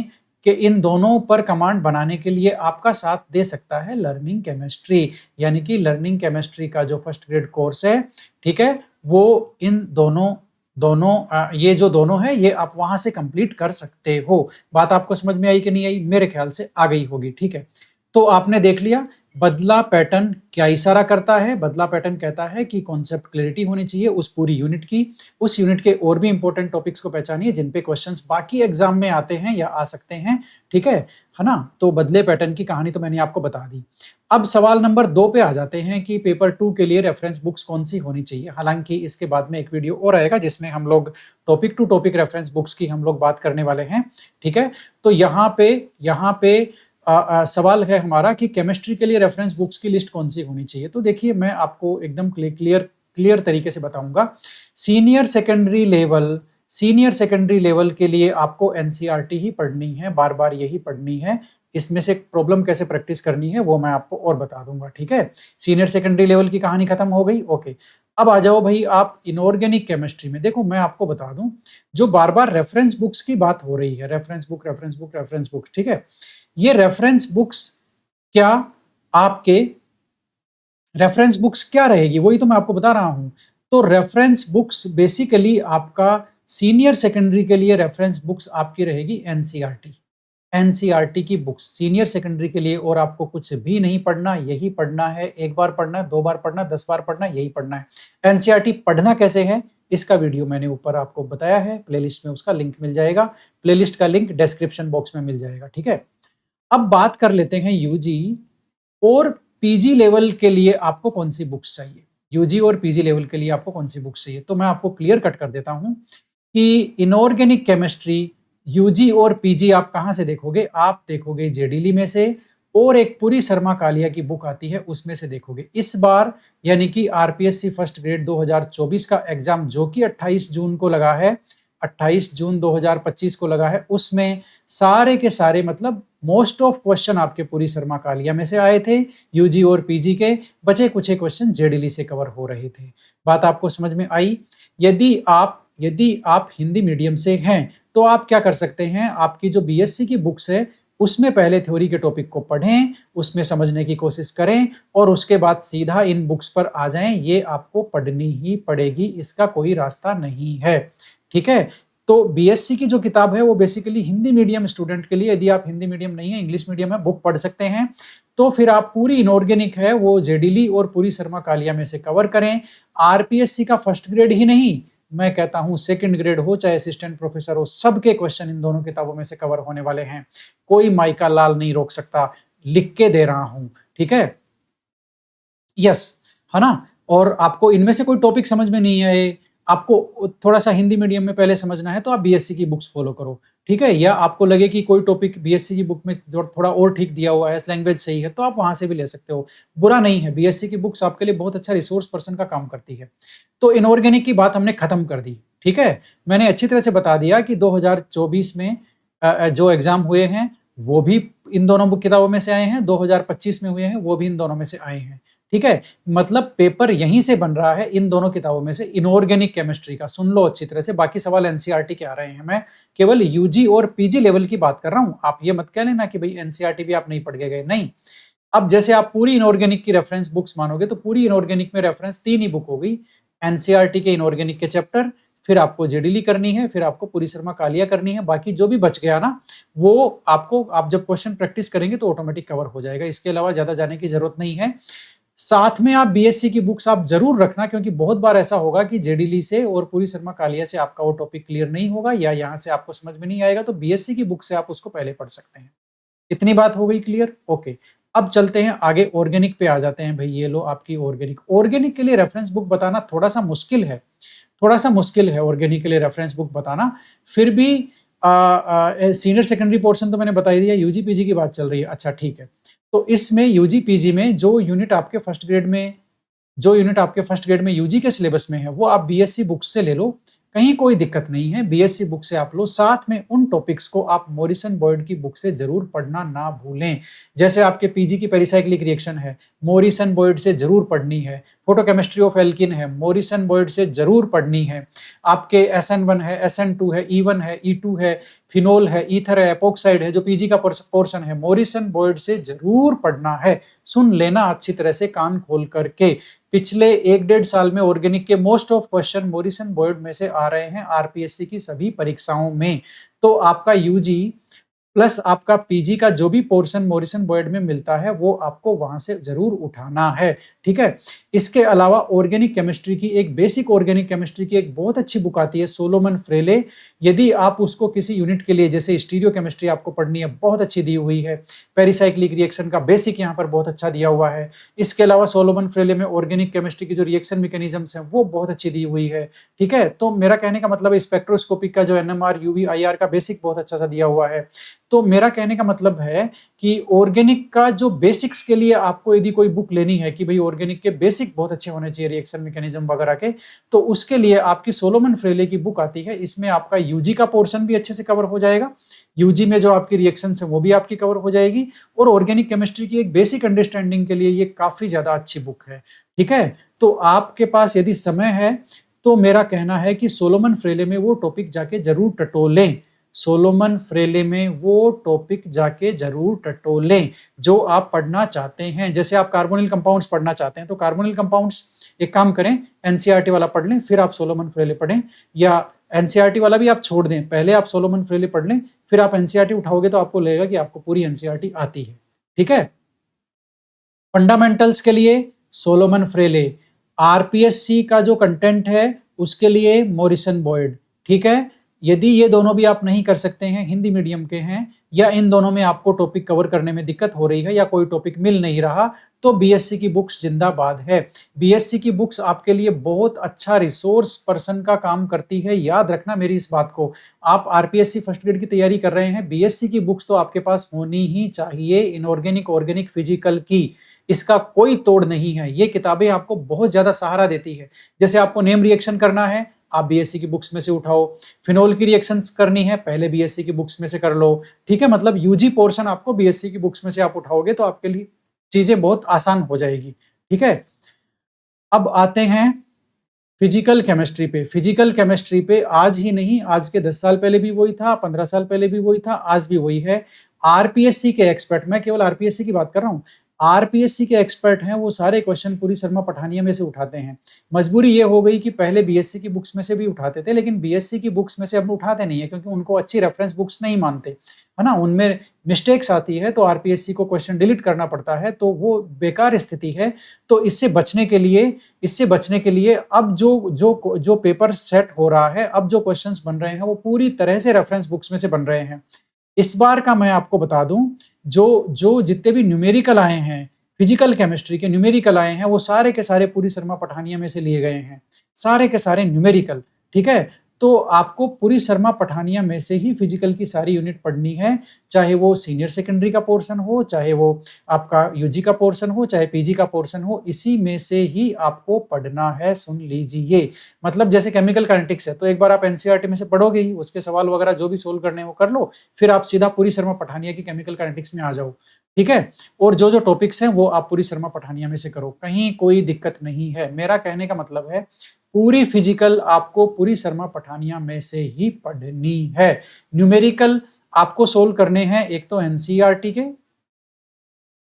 कि इन दोनों पर कमांड बनाने के लिए आपका साथ दे सकता है लर्निंग केमिस्ट्री। यानी कि लर्निंग केमिस्ट्री का जो फर्स्ट ग्रेड कोर्स है, ठीक है, वो इन दोनों दोनों ये जो दोनों है ये आप वहां से कंप्लीट कर सकते हो। बात आपको समझ में आई कि नहीं आई? मेरे ख्याल से आ गई होगी, ठीक है? तो आपने देख लिया बदला पैटर्न क्या इशारा करता है। बदला पैटर्न कहता है कि कॉन्सेप्ट क्लैरिटी होनी चाहिए उस पूरी यूनिट की। उस यूनिट के और भी इंपॉर्टेंट टॉपिक्स को पहचानिए जिन पे क्वेश्चंस बाकी एग्जाम में आते हैं या आ सकते हैं, ठीक है ना? तो बदले पैटर्न की कहानी तो मैंने आपको बता दी। अब सवाल नंबर 2 पे आ जाते हैं कि पेपर 2 के लिए रेफरेंस बुक्स कौन सी होनी चाहिए। हालांकि इसके बाद में एक वीडियो और आएगा जिसमें हम लोग topic to topic reference books की हम लोग बात करने वाले हैं, ठीक है? तो यहाँ पे सवाल है हमारा कि केमिस्ट्री के लिए रेफरेंस बुक्स की लिस्ट कौन सी होनी चाहिए। तो देखिए मैं आपको एकदम क्लियर तरीके से बताऊंगा। सीनियर सेकेंडरी लेवल के लिए आपको एनसीईआरटी ही पढ़नी है, बार बार यही पढ़नी है। इसमें से प्रॉब्लम कैसे प्रैक्टिस करनी है वो मैं आपको और बता दूंगा, ठीक है? सीनियर सेकेंडरी लेवल की कहानी खत्म हो गई, ओके। अब आ जाओ भाई आप इनऑर्गेनिक केमिस्ट्री में। देखो मैं आपको बता दूं, जो बार बार रेफरेंस बुक्स की बात हो रही है, रेफरेंस बुक, ठीक है? ये रेफरेंस बुक्स क्या आपके रेफरेंस बुक्स क्या रहेगी वही तो मैं आपको बता रहा हूं। तो रेफरेंस बुक्स बेसिकली आपका सीनियर सेकेंडरी के लिए रेफरेंस बुक्स आपकी रहेगी एनसीईआरटी की बुक्स सीनियर सेकेंडरी के लिए। और आपको कुछ भी नहीं पढ़ना, यही पढ़ना है। एक बार पढ़ना, 2 बार पढ़ना, 10 बार पढ़ना, यही पढ़ना है। एनसीईआरटी पढ़ना कैसे है इसका वीडियो मैंने ऊपर आपको बताया है, प्लेलिस्ट में उसका लिंक मिल जाएगा। प्लेलिस्ट का लिंक डिस्क्रिप्शन बॉक्स में मिल जाएगा, ठीक है? अब बात कर लेते हैं यूजी और पीजी लेवल के लिए आपको कौन सी बुक्स चाहिए। यूजी और पीजी लेवल के लिए आपको कौन सी बुक्स चाहिए, तो मैं आपको क्लियर कट कर देता हूं कि इनऑर्गेनिक केमिस्ट्री यूजी और पीजी आप कहां से देखोगे। आप देखोगे जेडीली में से, और एक पूरी शर्मा कालिया की बुक आती है उसमें से देखोगे। इस बार यानी कि आरपीएससी फर्स्ट ग्रेड 2024 का एग्जाम जो कि 28 जून को लगा है, 28 जून 2025 को लगा है, उसमें सारे के सारे मतलब मोस्ट ऑफ क्वेश्चन आपके पूरी शर्मा कालिया में से आए थे। यूजी और पीजी के बचे कुछ क्वेश्चन जेडीली से कवर हो रहे थे। बात आपको समझ में आई? यदि आप हिंदी मीडियम से हैं तो आप क्या कर सकते हैं, आपकी जो बीएससी की बुक्स है उसमें पहले थ्योरी के टॉपिक को पढ़ें, उसमें समझने की कोशिश करें और उसके बाद सीधा इन बुक्स पर आ जाएं। ये आपको पढ़नी ही पड़ेगी, इसका कोई रास्ता नहीं है, ठीक है? तो बीएससी की जो किताब है वो बेसिकली हिंदी मीडियम स्टूडेंट के लिए, यदि आप हिंदी मीडियम नहीं है, इंग्लिश मीडियम है, बुक पढ़ सकते हैं। तो फिर आप पूरी इनऑर्गेनिक है वो जेडीली और पूरी शर्मा कालिया में से कवर करें। आरपीएससी का फर्स्ट ग्रेड ही नहीं, मैं कहता हूं सेकंड ग्रेड हो चाहे असिस्टेंट प्रोफेसर हो, सबके क्वेश्चन इन दोनों किताबों में से कवर होने वाले हैं। कोई माइका लाल नहीं रोक सकता, लिख के दे रहा हूं, ठीक है? यस, है ना? और आपको इनमें से कोई टॉपिक समझ में नहीं आए, आपको थोड़ा सा हिंदी मीडियम में पहले समझना है तो आप बीएससी की बुक्स फॉलो करो, ठीक है? या आपको लगे कि कोई टॉपिक बीएससी की बुक में जो थोड़ा और ठीक दिया हुआ है, लैंग्वेज सही है, तो आप वहां से भी ले सकते हो, बुरा नहीं है। बीएससी की बुक्स आपके लिए बहुत अच्छा रिसोर्स पर्सन का काम करती है। तो इनऑर्गेनिक की बात हमने खत्म कर दी, ठीक है? मैंने अच्छी तरह से बता दिया कि 2024 में जो एग्जाम हुए हैं वो भी इन दोनों बुक किताबों में से आए हैं, 2025 में हुए हैं वो भी इन दोनों में से आए हैं, ठीक है? मतलब पेपर यहीं से बन रहा है इन दोनों किताबों में से, इनऑर्गेनिक केमिस्ट्री का। सुन लो अच्छी तरह से, बाकी सवाल एनसीईआरटी के आ रहे हैं। मैं केवल यूजी और पीजी लेवल की बात कर रहा हूं। आप ये मत कह लेना कि भाई एनसीईआरटी भी आप नहीं पढ़ के गए, नहीं। अब जैसे आप पूरी इनऑर्गेनिक की रेफरेंस बुक्स मानोगे तो पूरी इनऑर्गेनिक में रेफरेंस 3 ही बुक हो गई। एनसीईआरटी के इनऑर्गेनिक के चैप्टर, फिर आपको जेडीली करनी है, फिर आपको पूरी शर्मा कालिया करनी है। बाकी जो भी बच गया ना वो आपको, आप जब क्वेश्चन प्रैक्टिस करेंगे तो ऑटोमेटिक कवर हो जाएगा। इसके अलावा ज्यादा जाने की जरूरत नहीं है। साथ में आप बीएससी की बुक्स आप जरूर रखना, क्योंकि बहुत बार ऐसा होगा कि जेडीली से और पूरी शर्मा कालिया से आपका वो टॉपिक क्लियर नहीं होगा या यहाँ से आपको समझ में नहीं आएगा, तो बीएससी की बुक से आप उसको पहले पढ़ सकते हैं। इतनी बात हो गई क्लियर? ओके। अब चलते हैं आगे, ऑर्गेनिक पे आ जाते हैं भाई। ये लो आपकी ऑर्गेनिक। ऑर्गेनिक के लिए रेफरेंस बुक बताना थोड़ा सा मुश्किल है, थोड़ा सा मुश्किल है ऑर्गेनिक के लिए रेफरेंस बुक बताना। फिर भी सीनियर सेकेंडरी पोर्शन तो मैंने बता ही दिया, यूजी पीजी की बात चल रही है। अच्छा ठीक है, तो इसमें यूजी पीजी में जो यूनिट आपके फर्स्ट ग्रेड में यूजी के सिलेबस में है वो आप बीएससी बुक से ले लो, कहीं कोई दिक्कत नहीं है। बीएससी बुक से आप लो, साथ में उन टॉपिक्स को आप मॉरिसन बॉयड की बुक से जरूर पढ़ना ना भूलें। जैसे आपके पीजी की पेरिसाइक्लिक रिएक्शन है, मॉरिसन बॉयड से जरूर पढ़नी है। फोटोकेमिस्ट्री ऑफ एल्किन है, मॉरिसन बॉयड से जरूर पढ़नी है। आपके SN1 है, SN2 है, E1 है, E2 है, फिनोल है, ईथर है, एपोक्साइड है, जो पीजी का पोर्शन है, मॉरिसन बॉयड से जरूर पढ़ना है। सुन लेना अच्छी तरह से कान खोल करके। पिछले 1-1.5 साल में ऑर्गेनिक के most of question Morrison Boyd में से आ रहे हैं आरपीएससी की सभी परीक्षाओं में। तो आपका यूजी प्लस आपका पीजी का जो भी पोर्शन मॉरिसन बॉयड में मिलता है वो आपको वहां से जरूर उठाना है, ठीक है। इसके अलावा ऑर्गेनिक केमिस्ट्री की एक बेसिक ऑर्गेनिक केमिस्ट्री की एक बहुत अच्छी बुक आती है, सोलोमन फ्रेले। यदि आप उसको किसी यूनिट के लिए, जैसे स्टीरियो केमिस्ट्री आपको पढ़नी है, बहुत अच्छी दी हुई है। पेरिसाइक्लिक रिएक्शन का बेसिक यहाँ पर बहुत अच्छा दिया हुआ है। इसके अलावा सोलोमन फ्रेले में ऑर्गेनिक केमिस्ट्री की जो रिएक्शन मैकेनिज्म्स हैं वो बहुत अच्छी दी हुई है, ठीक है। तो मेरा कहने का मतलब स्पेक्ट्रोस्कोपिक का जो NMR UV IR का बेसिक बहुत अच्छा सा दिया हुआ है। तो मेरा कहने का मतलब है कि ऑर्गेनिक का जो बेसिक्स के लिए आपको यदि कोई बुक लेनी है कि भाई ऑर्गेनिक के बेसिक बहुत अच्छे होने चाहिए रिएक्शन मैकेनिज्म वगैरह के, तो उसके लिए आपकी सोलोमन फ्रेले की बुक आती है। इसमें आपका यूजी का पोर्शन भी अच्छे से कवर हो जाएगा, यूजी में जो आपकी रिएक्शन है वो भी आपकी कवर हो जाएगी, और ऑर्गेनिक केमिस्ट्री की एक बेसिक अंडरस्टैंडिंग के लिए ये काफी ज्यादा अच्छी बुक है, ठीक है। तो आपके पास यदि समय है तो मेरा कहना है कि सोलोमन फ्रेले में वो टॉपिक जाके जरूर टटोलें, सोलोमन फ्रेले में वो टॉपिक जाके जरूर टटोलें जो आप पढ़ना चाहते हैं। जैसे आप कार्बोनिल कंपाउंड्स पढ़ना चाहते हैं तो कार्बोनिल कंपाउंड्स एक काम करें, एनसीईआरटी वाला पढ़ लें, फिर आप सोलोमन फ्रेले पढ़ें, या एनसीईआरटी वाला भी आप छोड़ दें, पहले आप सोलोमन फ्रेले पढ़ लें, फिर आप एनसीईआरटी उठाओगे तो आपको लगेगा कि आपको पूरी एनसीईआरटी आती है, ठीक है। फंडामेंटल्स के लिए सोलोमन फ्रेले, आरपीएससी का जो कंटेंट है उसके लिए मॉरिसन बॉयड, ठीक है। यदि ये दोनों भी आप नहीं कर सकते हैं, हिंदी मीडियम के हैं, या इन दोनों में आपको टॉपिक कवर करने में दिक्कत हो रही है या कोई टॉपिक मिल नहीं रहा, तो बीएससी की बुक्स जिंदाबाद है। बीएससी की बुक्स आपके लिए बहुत अच्छा रिसोर्स पर्सन का काम करती है, याद रखना मेरी इस बात को। आप आरपीएससी फर्स्ट ग्रेड की तैयारी कर रहे हैं, बीएससी की बुक्स तो आपके पास होनी ही चाहिए। इनऑर्गेनिक, ऑर्गेनिक, फिजिकल की इसका कोई तोड़ नहीं है। ये किताबें आपको बहुत ज्यादा सहारा देती है। जैसे आपको नेम रिएक्शन करना है, आप बीएससी की बुक्स में से उठाओ। फिनोल की रिएक्शंस करनी है, पहले बीएससी की बुक्स में से कर लो, ठीक है। मतलब यूजी पोर्शन आपको बीएससी की बुक्स में से आप उठाओगे तो आपके लिए चीजें बहुत आसान हो जाएगी, ठीक है। अब आते हैं फिजिकल केमिस्ट्री पे। फिजिकल केमिस्ट्री पे आज ही नहीं, आज के 10 साल पहले भी वही था, 15 साल पहले भी वही था, आज भी वही है। आरपीएससी के एक्सपर्ट, मैं केवल आरपीएससी की बात कर रहा हूं, आरपीएससी के एक्सपर्ट हैं वो सारे क्वेश्चन पूरी शर्मा पठानिया में से उठाते हैं। मजबूरी ये हो गई कि पहले बीएससी की बुक्स में से भी उठाते थे, लेकिन बीएससी की बुक्स में से अब उठाते नहीं है क्योंकि उनको अच्छी रेफरेंस बुक्स नहीं मानते, है ना। उनमें मिस्टेक्स आती है तो आरपीएससी को क्वेश्चन डिलीट करना पड़ता है, तो वो बेकार स्थिति है। तो इससे बचने के लिए अब जो पेपर सेट हो रहा है, अब जो क्वेश्चंस बन रहे हैं वो पूरी तरह से रेफरेंस बुक्स में से बन रहे हैं। इस बार का मैं आपको बता दूं, जो जितने भी न्यूमेरिकल आए हैं, फिजिकल केमिस्ट्री के न्यूमेरिकल आए हैं, वो सारे के सारे पूरी शर्मा पठानिया में से लिए गए हैं, सारे के सारे न्यूमेरिकल, ठीक है। तो आपको पूरी शर्मा पठानिया में से ही फिजिकल की सारी यूनिट पढ़नी है, चाहे वो सीनियर सेकेंडरी का पोर्शन हो, चाहे वो आपका यूजी का पोर्शन हो, चाहे पीजी का पोर्शन हो, इसी में से ही आपको पढ़ना है। सुन लीजिए, मतलब जैसे केमिकल काइनेटिक्स है तो एक बार आप एनसीईआरटी में से पढ़ोगे ही, उसके सवाल वगैरह जो भी सोल्व करने वो कर लो, फिर आप सीधा पूरी शर्मा पठानिया की केमिकल काइनेटिक्स में आ जाओ, ठीक है। और जो टॉपिक्स हैं वो आप पूरी शर्मा पठानिया में से करो, कहीं कोई दिक्कत नहीं है। मेरा कहने का मतलब है पूरी फिजिकल आपको पूरी शर्मा पठानिया में से ही पढ़नी है। न्यूमेरिकल आपको सोल्व करने हैं एक तो एनसीईआरटी के,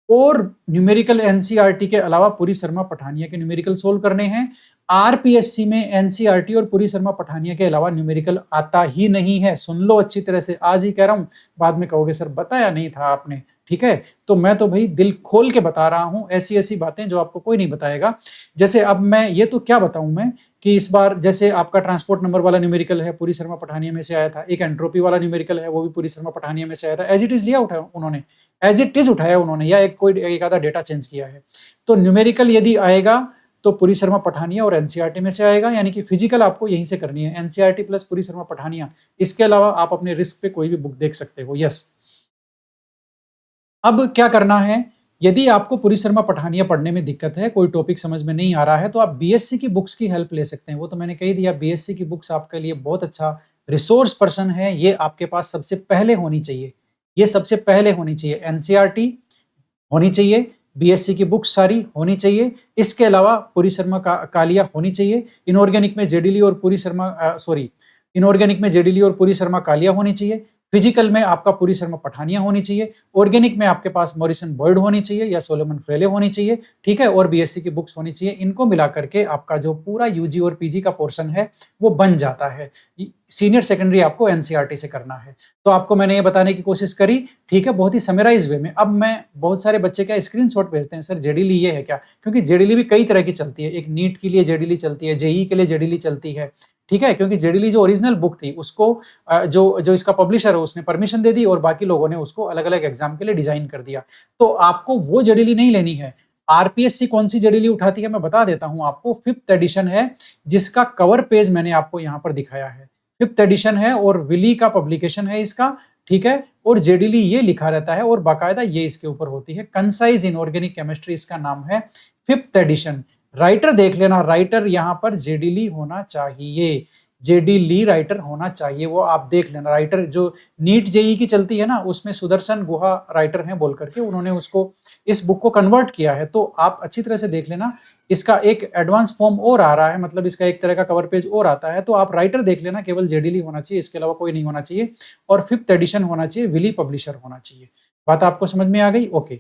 और न्यूमेरिकल एनसीईआरटी के अलावा पूरी शर्मा पठानिया के न्यूमेरिकल सोल्व करने हैं। आरपीएससी में एनसीईआरटी और पूरी शर्मा पठानिया के अलावा न्यूमेरिकल आता ही नहीं है। सुन लो अच्छी तरह से, आज ही कह रहा हूं, बाद में कहोगे सर बताया नहीं था आपने, ठीक है? तो मैं तो भई दिल खोल के बता रहा हूँ, ऐसी-ऐसी बातें जो आपको कोई नहीं बताएगा। जैसे अब मैं ये तो क्या बताऊँ मैं कि इस बार जैसे आपका ट्रांसपोर्ट नंबर वाला न्यूमेरिकल है, पूरी शर्मा पठानिया में से आया था। एक एंट्रोपी वाला न्यूमेरिकल है, वो भी पूरी शर्मा पठानिया में से आया था। एज़ इट इज़ लिया उठा उन्होंने, एज़ इट इज़ उठाया उन्होंने या एक कोई एक आधा डेटा चेंज किया है। तो न्यूमेरिकल यदि आएगा तो पूरी शर्मा पठानिया और एनसीईआरटी में से आएगा, यानी कि फिजिकल आपको यहीं से करनी है, एनसीईआरटी प्लस पूरी शर्मा पठानिया। इसके अलावा आप अपने रिस्क पे कोई भी बुक देख सकते हो। यस। अब क्या करना है, यदि आपको पूरी शर्मा पठानिया पढ़ने में दिक्कत है, कोई टॉपिक समझ में नहीं आ रहा है, तो आप बीएससी की बुक्स की हेल्प ले सकते हैं। वो तो मैंने कह ही दिया, बीएससी की बुक्स आपके लिए बहुत अच्छा रिसोर्स पर्सन है, ये आपके पास सबसे पहले होनी चाहिए। ये सबसे पहले होनी चाहिए। एनसीईआरटी होनी चाहिए, बीएससी की बुक्स सारी होनी चाहिए। इसके अलावा पूरी शर्मा का कालिया होनी चाहिए। इनऑर्गेनिक में जेडीली और पूरी शर्मा इनऑर्गेनिक में जेडीली और पूरी शर्मा कालिया होनी चाहिए। फिजिकल में आपका पूरी शर्मा पठानिया होनी चाहिए। ऑर्गेनिक में आपके पास मॉरिसन बॉयड होनी चाहिए या सोलोमन फ्रेले होनी चाहिए, ठीक है? और बीएससी की बुक्स होनी चाहिए। इनको मिला करके आपका जो पूरा यूजी और पीजी का पोर्शन है वो बन जाता है। सीनियर सेकेंडरी आपको एनसीईआरटी से करना है। तो आपको मैंने ये बताने की कोशिश करी, ठीक है, बहुत ही समराइज वे में। अब मैं बहुत सारे बच्चे क्या स्क्रीनशॉट भेजते हैं, सर जेडीली ये है क्या? क्योंकि जेडीली भी कई तरह की चलती है। एक नीट के लिए जेडीली चलती है, जेईई के लिए जेडीली चलती है, ठीक है? क्योंकि जेडीली जो ओरिजिनल बुक थी उसको जो जो इसका पब्लिशर है उसने परमिशन दे दी और बाकी लोगों ने उसको अलग-अलग एग्जाम के लिए डिजाइन कर दिया। तो आपको वो जेडीली नहीं लेनी है। आरपीएससी कौन सी जेडीली उठाती है मैं बता देता हूं आपको। 5th एडिशन है, जिसका कवर पेज मैंने आपको यहां पर दिखाया है। 5th एडिशन है और विली का पब्लिकेशन है इसका, ठीक है? और जेडीली ये लिखा रहता है और बाकायदा ये इसके ऊपर होती है। कंसाइज इनऑर्गेनिक केमिस्ट्री इसका नाम है, 5th एडिशन। राइटर देख लेना, राइटर यहां पर जेडीली होना चाहिए। जेडी ली राइटर होना चाहिए, वो आप देख लेना। राइटर जो नीट जेई की चलती है ना, उसमें सुदर्शन गुहा राइटर हैं बोल करके उन्होंने उसको इस बुक को कन्वर्ट किया है। तो आप अच्छी तरह से देख लेना। इसका एक एडवांस फॉर्म और आ रहा है, मतलब इसका एक तरह का कवर पेज और आता है। तो आप राइटर देख लेना, केवल जेडीली होना चाहिए, इसके अलावा कोई नहीं होना चाहिए। और 5th एडिशन होना चाहिए, विली पब्लिशर होना चाहिए। बात आपको समझ में आ गई? ओके।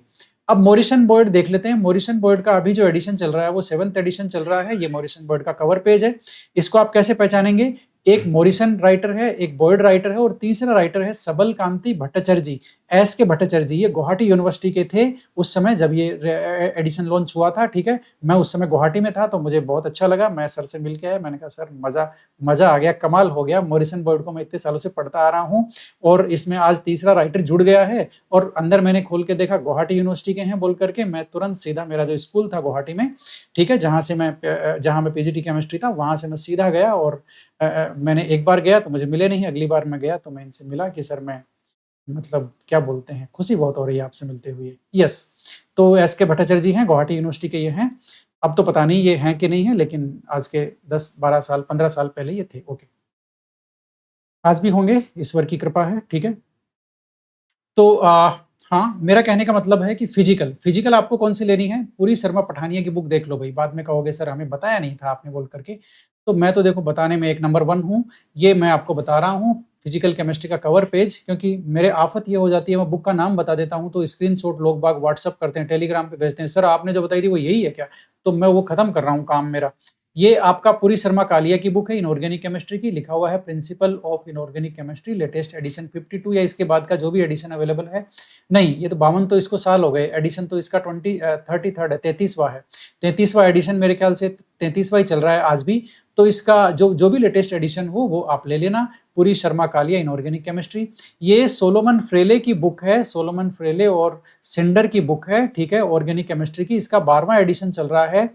अब मॉरिसन बॉयड देख लेते हैं। मॉरिसन बॉयड का अभी जो एडिशन चल रहा है वो 7th एडिशन चल रहा है। ये मॉरिसन बॉयड का कवर पेज है। इसको आप कैसे पहचानेंगे? एक मॉरिसन राइटर है, एक बॉयड राइटर है और तीसरा राइटर है सबल कांति भट्टाचार्य जी, एस के भट्टाचार्य जी। ये गुवाहाटी यूनिवर्सिटी के थे उस समय जब ये एडिशन लॉन्च हुआ था, ठीक है? मैं उस समय गुवाहाटी में था तो मुझे बहुत अच्छा लगा। मैं सर से मिल के आया, मैंने कहा सर मजा आ गया, कमाल हो गया। मॉरिसन बॉयड को मैं इतने सालों से पढ़ता आ रहा हूँ और इसमें आज तीसरा राइटर जुड़ गया है। और अंदर मैंने खोल के देखा गुवाहाटी यूनिवर्सिटी के हैं बोल करके, मैं तुरंत सीधा, मेरा जो स्कूल था गुवाहाटी में, ठीक है, जहाँ मैं पीजीटी केमिस्ट्री था, वहां से मैं सीधा गया और मैंने एक बार गया तो मुझे मिले नहीं, अगली बार मैं गया तो मैं इनसे मिला कि सर मैं, मतलब क्या बोलते हैं, खुशी बहुत हो रही है आपसे मिलते हुए। यस। तो एस के भट्टाचार्य जी हैं, गुवाहाटी यूनिवर्सिटी के ये हैं। अब तो पता नहीं ये हैं कि नहीं है, लेकिन आज के 10-12 साल 15 साल पहले ये थे। ओके, आज भी होंगे, ईश्वर की कृपा है, ठीक है? तो हाँ, मेरा कहने का मतलब है कि फिजिकल आपको कौन सी लेनी है? पूरी शर्मा पठानिया की बुक देख लो भई। बाद में कहोगे सर हमें बताया नहीं था आपने बोल करके। तो मैं तो देखो बताने में एक नंबर 1 हूँ। ये मैं आपको बता रहा हूँ फिजिकल केमिस्ट्री का कवर पेज, क्योंकि मेरे आफ़त ये हो जाती है, मैं बुक का नाम बता देता हूँ तो स्क्रीनशॉट लोग बाग व्हाट्सएप करते हैं, टेलीग्राम पे भेजते हैं, सर आपने जो बताई थी वो यही है क्या? तो मैं वो खत्म कर रहा हूँ काम मेरा। ये आपका पूरी शर्मा कालिया की बुक है इनऑर्गेनिक केमिस्ट्री की, लिखा हुआ है principle of inorganic chemistry, latest edition 52 या इसके बाद का जो भी एडिशन अवेलेबल है। नहीं, ये तो 52 तो इसको साल हो गए, एडिशन तो इसका 33rd है, 33वां है। 33वां एडिशन मेरे ख्याल से 33वां ही चल रहा है आज भी। तो इसका जो भी लेटेस्ट एडिशन हो वो आप ले लेना, पूरी शर्मा कालिया इनऑर्गेनिक केमिस्ट्री। ये सोलोमन फ्रेले की बुक है, सोलोमन फ्रेले और सिंडर की बुक है, ठीक है, ऑर्गेनिक केमिस्ट्री की। इसका 12वां एडिशन चल रहा है,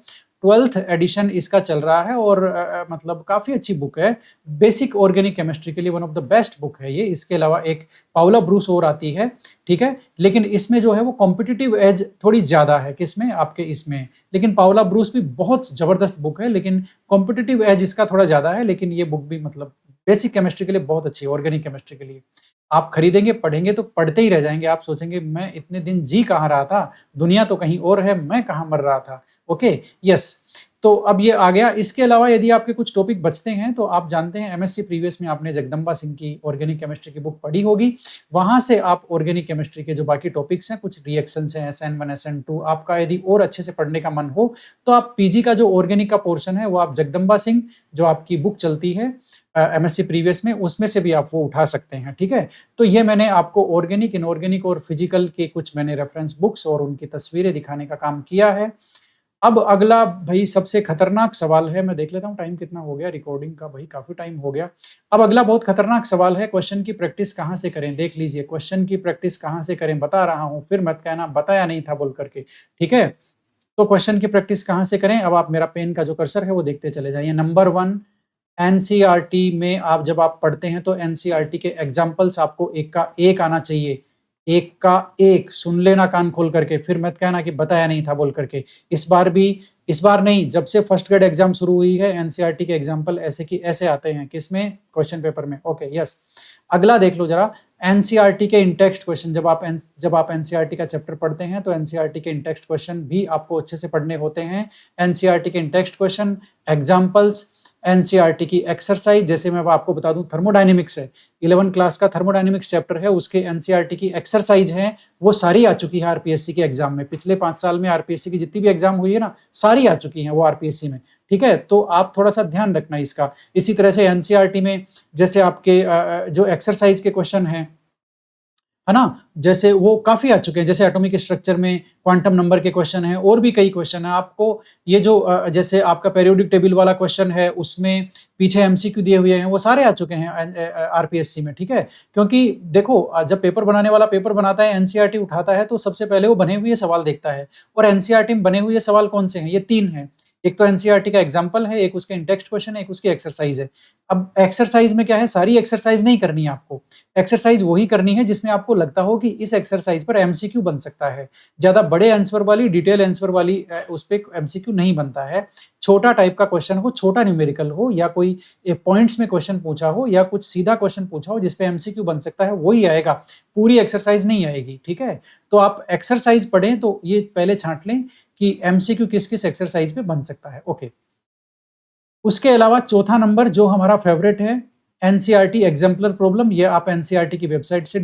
12th एडिशन इसका चल रहा है और मतलब काफ़ी अच्छी बुक है। बेसिक ऑर्गेनिक केमिस्ट्री के लिए one of the best book है ये। इसके अलावा एक पाउला ब्रूस और आती है, ठीक है, लेकिन इसमें जो है वो कॉम्पिटिटिव एज थोड़ी ज़्यादा है, किसमें? आपके इसमें। लेकिन पाउला ब्रूस भी बहुत ज़बरदस्त बुक है, लेकिन कॉम्पिटिटिव एज इसका थोड़ा ज़्यादा है। लेकिन ये बुक भी मतलब बेसिक केमिस्ट्री के लिए बहुत अच्छी है, ऑर्गेनिक केमिस्ट्री के लिए। आप खरीदेंगे, पढ़ेंगे तो पढ़ते ही रह जाएंगे। आप सोचेंगे मैं इतने दिन जी कहाँ रहा था, दुनिया तो कहीं और है, मैं कहाँ मर रहा था। Okay, yes. तो अब ये आ गया। इसके अलावा यदि आपके कुछ टॉपिक बचते हैं तो आप जानते हैं एमएससी प्रीवियस में आपने जगदम्बा सिंह की ऑर्गेनिक केमिस्ट्री की बुक पढ़ी होगी, वहां से आप ऑर्गेनिक केमिस्ट्री के जो बाकी टॉपिक्स हैं, कुछ रिएक्शंस हैं, SN1 SN2, आपका यदि और अच्छे से पढ़ने का मन हो तो आप पीजी का जो ऑर्गेनिक का पोर्शन है वो आप जगदम्बा सिंह जो आपकी बुक चलती है एमएससी प्रीवियस में, उसमें से भी आप वो उठा सकते हैं। ठीक है, तो ये मैंने आपको ऑर्गेनिक, इनऑर्गेनिक और फिजिकल के कुछ मैंने रेफरेंस बुक्स और उनकी तस्वीरें दिखाने का काम किया है। अब अगला भाई सबसे खतरनाक सवाल है, मैं देख लेता हूँ टाइम कितना हो गया रिकॉर्डिंग का, भाई काफी टाइम हो गया। अब अगला बहुत खतरनाक सवाल है, क्वेश्चन की प्रैक्टिस कहाँ से करें। देख लीजिए, क्वेश्चन की प्रैक्टिस कहाँ से करें बता रहा हूँ, फिर मत कहना बताया नहीं था बोल करके। ठीक है, तो क्वेश्चन की प्रैक्टिस कहाँ से करें, अब आप मेरा पेन का जो कर्सर है वो देखते चले जाइए। नंबर 1, एनसीईआरटी में आप जब आप पढ़ते हैं तो एनसीईआरटी के एग्जाम्पल्स आपको एक का एक आना चाहिए, एक का एक। सुन लेना कान खोल करके, फिर मत कहना कि बताया नहीं था बोल करके। इस बार नहीं, जब से फर्स्ट ग्रेड एग्जाम शुरू हुई है एनसीईआरटी के एग्जाम्पल ऐसे की ऐसे आते हैं। किसमें? क्वेश्चन पेपर में। Okay, yes. अगला देख लो जरा, एनसीईआरटी के इंटेक्स्ट क्वेश्चन। जब आप एनसीईआरटी का चैप्टर पढ़ते हैं तो एनसीईआरटी के इंटेक्स्ट क्वेश्चन भी आपको अच्छे से पढ़ने होते हैं। एनसीईआरटी के इंटेक्स्ट क्वेश्चन, एग्जाम्पल्स, एनसीईआरटी की एक्सरसाइज। जैसे मैं आपको बता दूं, थर्मोडायनेमिक्स है, 11 क्लास का थर्मोडायनेमिक्स चैप्टर है, उसके एनसीईआरटी की एक्सरसाइज है, वो सारी आ चुकी है आरपीएससी के एग्जाम में। पिछले 5 साल में आरपीएससी की जितनी भी एग्जाम हुई है ना, सारी आ चुकी हैं वो आरपीएससी में। ठीक है, तो आप थोड़ा सा ध्यान रखना इसका। इसी तरह से एनसीईआरटी में जैसे आपके जो एक्सरसाइज के क्वेश्चन हैं, है ना, जैसे वो काफी आ चुके हैं। जैसे एटॉमिक स्ट्रक्चर में क्वांटम नंबर के क्वेश्चन हैं, और भी कई क्वेश्चन है आपको। ये जो जैसे आपका पेरियोडिक टेबल वाला क्वेश्चन है, उसमें पीछे एमसीक्यू दिए हुए हैं, वो सारे आ चुके हैं आरपीएससी में। ठीक है, क्योंकि देखो जब पेपर बनाने वाला पेपर बनाता है, एनसीईआरटी उठाता है, तो सबसे पहले वो बने हुए सवाल देखता है। और एनसीईआरटी में बने हुए सवाल कौन से हैं? ये 3 हैं। एक तो एनसीईआरटी का एग्जाम्पल है, एक उसके इंटेक्स्ट क्वेश्चन है, एक उसकी एक्सरसाइज है। अब एक्सरसाइज में क्या है, सारी एक्सरसाइज नहीं करनी है आपको। एक्सरसाइज वही करनी है जिसमें आपको लगता हो कि इस एक्सरसाइज पर एमसीक्यू बन सकता है। ज्यादा बड़े आंसर वाली, डिटेल आंसर वाली उस पर एमसीक्यू नहीं बनता है। छोटा टाइप का क्वेश्चन हो, छोटा न्यूमेरिकल हो, या कोई पॉइंट्स में क्वेश्चन पूछा हो, या कुछ सीधा क्वेश्चन पूछा हो जिसपे एमसीक्यू बन सकता है, वही आएगा। पूरी एक्सरसाइज नहीं आएगी। ठीक है, तो आप एक्सरसाइज पढ़ें तो ये पहले छांट लें कि एमसीक्यू किस किस एक्सरसाइज पे बन सकता है। ओके, उसके अलावा चौथा नंबर जो हमारा फेवरेट है, एनसीईआरटी एग्जाम्पलर प्रॉब्लम। ये आप एनसीईआरटी की वेबसाइट से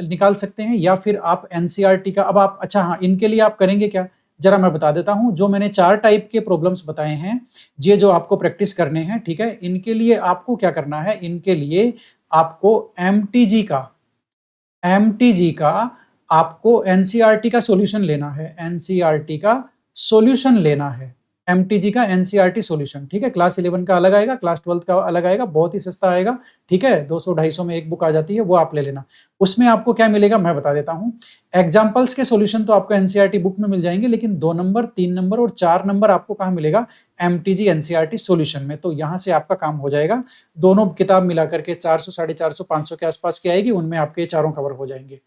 निकाल सकते हैं, या फिर आप एनसीईआरटी का, अब आप, अच्छा हाँ, इनके लिए आप करेंगे क्या, जरा मैं बता देता हूं। जो मैंने 4 टाइप के प्रॉब्लम्स बताए हैं, ये जो आपको प्रैक्टिस करने हैं, ठीक है, इनके लिए आपको क्या करना है, इनके लिए आपको एमटीजी का आपको एनसीईआरटी का सॉल्यूशन लेना है। एनसीईआरटी का सॉल्यूशन लेना है, एमटीजी का एनसीईआरटी सॉल्यूशन। ठीक है, क्लास 11 का अलग आएगा, क्लास 12 का अलग आएगा, बहुत ही सस्ता आएगा। ठीक है, 200-250 में एक बुक आ जाती है, वो आप ले लेना। उसमें आपको क्या मिलेगा मैं बता देता हूं। एग्जाम्पल्स के सॉल्यूशन तो आपको एनसीईआरटी बुक में मिल जाएंगे, लेकिन 2 नंबर, 3 नंबर और 4 नंबर आपको कहां मिलेगा, एमटीजी एनसीईआरटी सॉल्यूशन में। तो यहां से आपका काम हो जाएगा। दोनों किताब मिलाकर के 400, 450, 500 के आसपास की आएगी, उनमें आपके चारों कवर हो जाएंगे।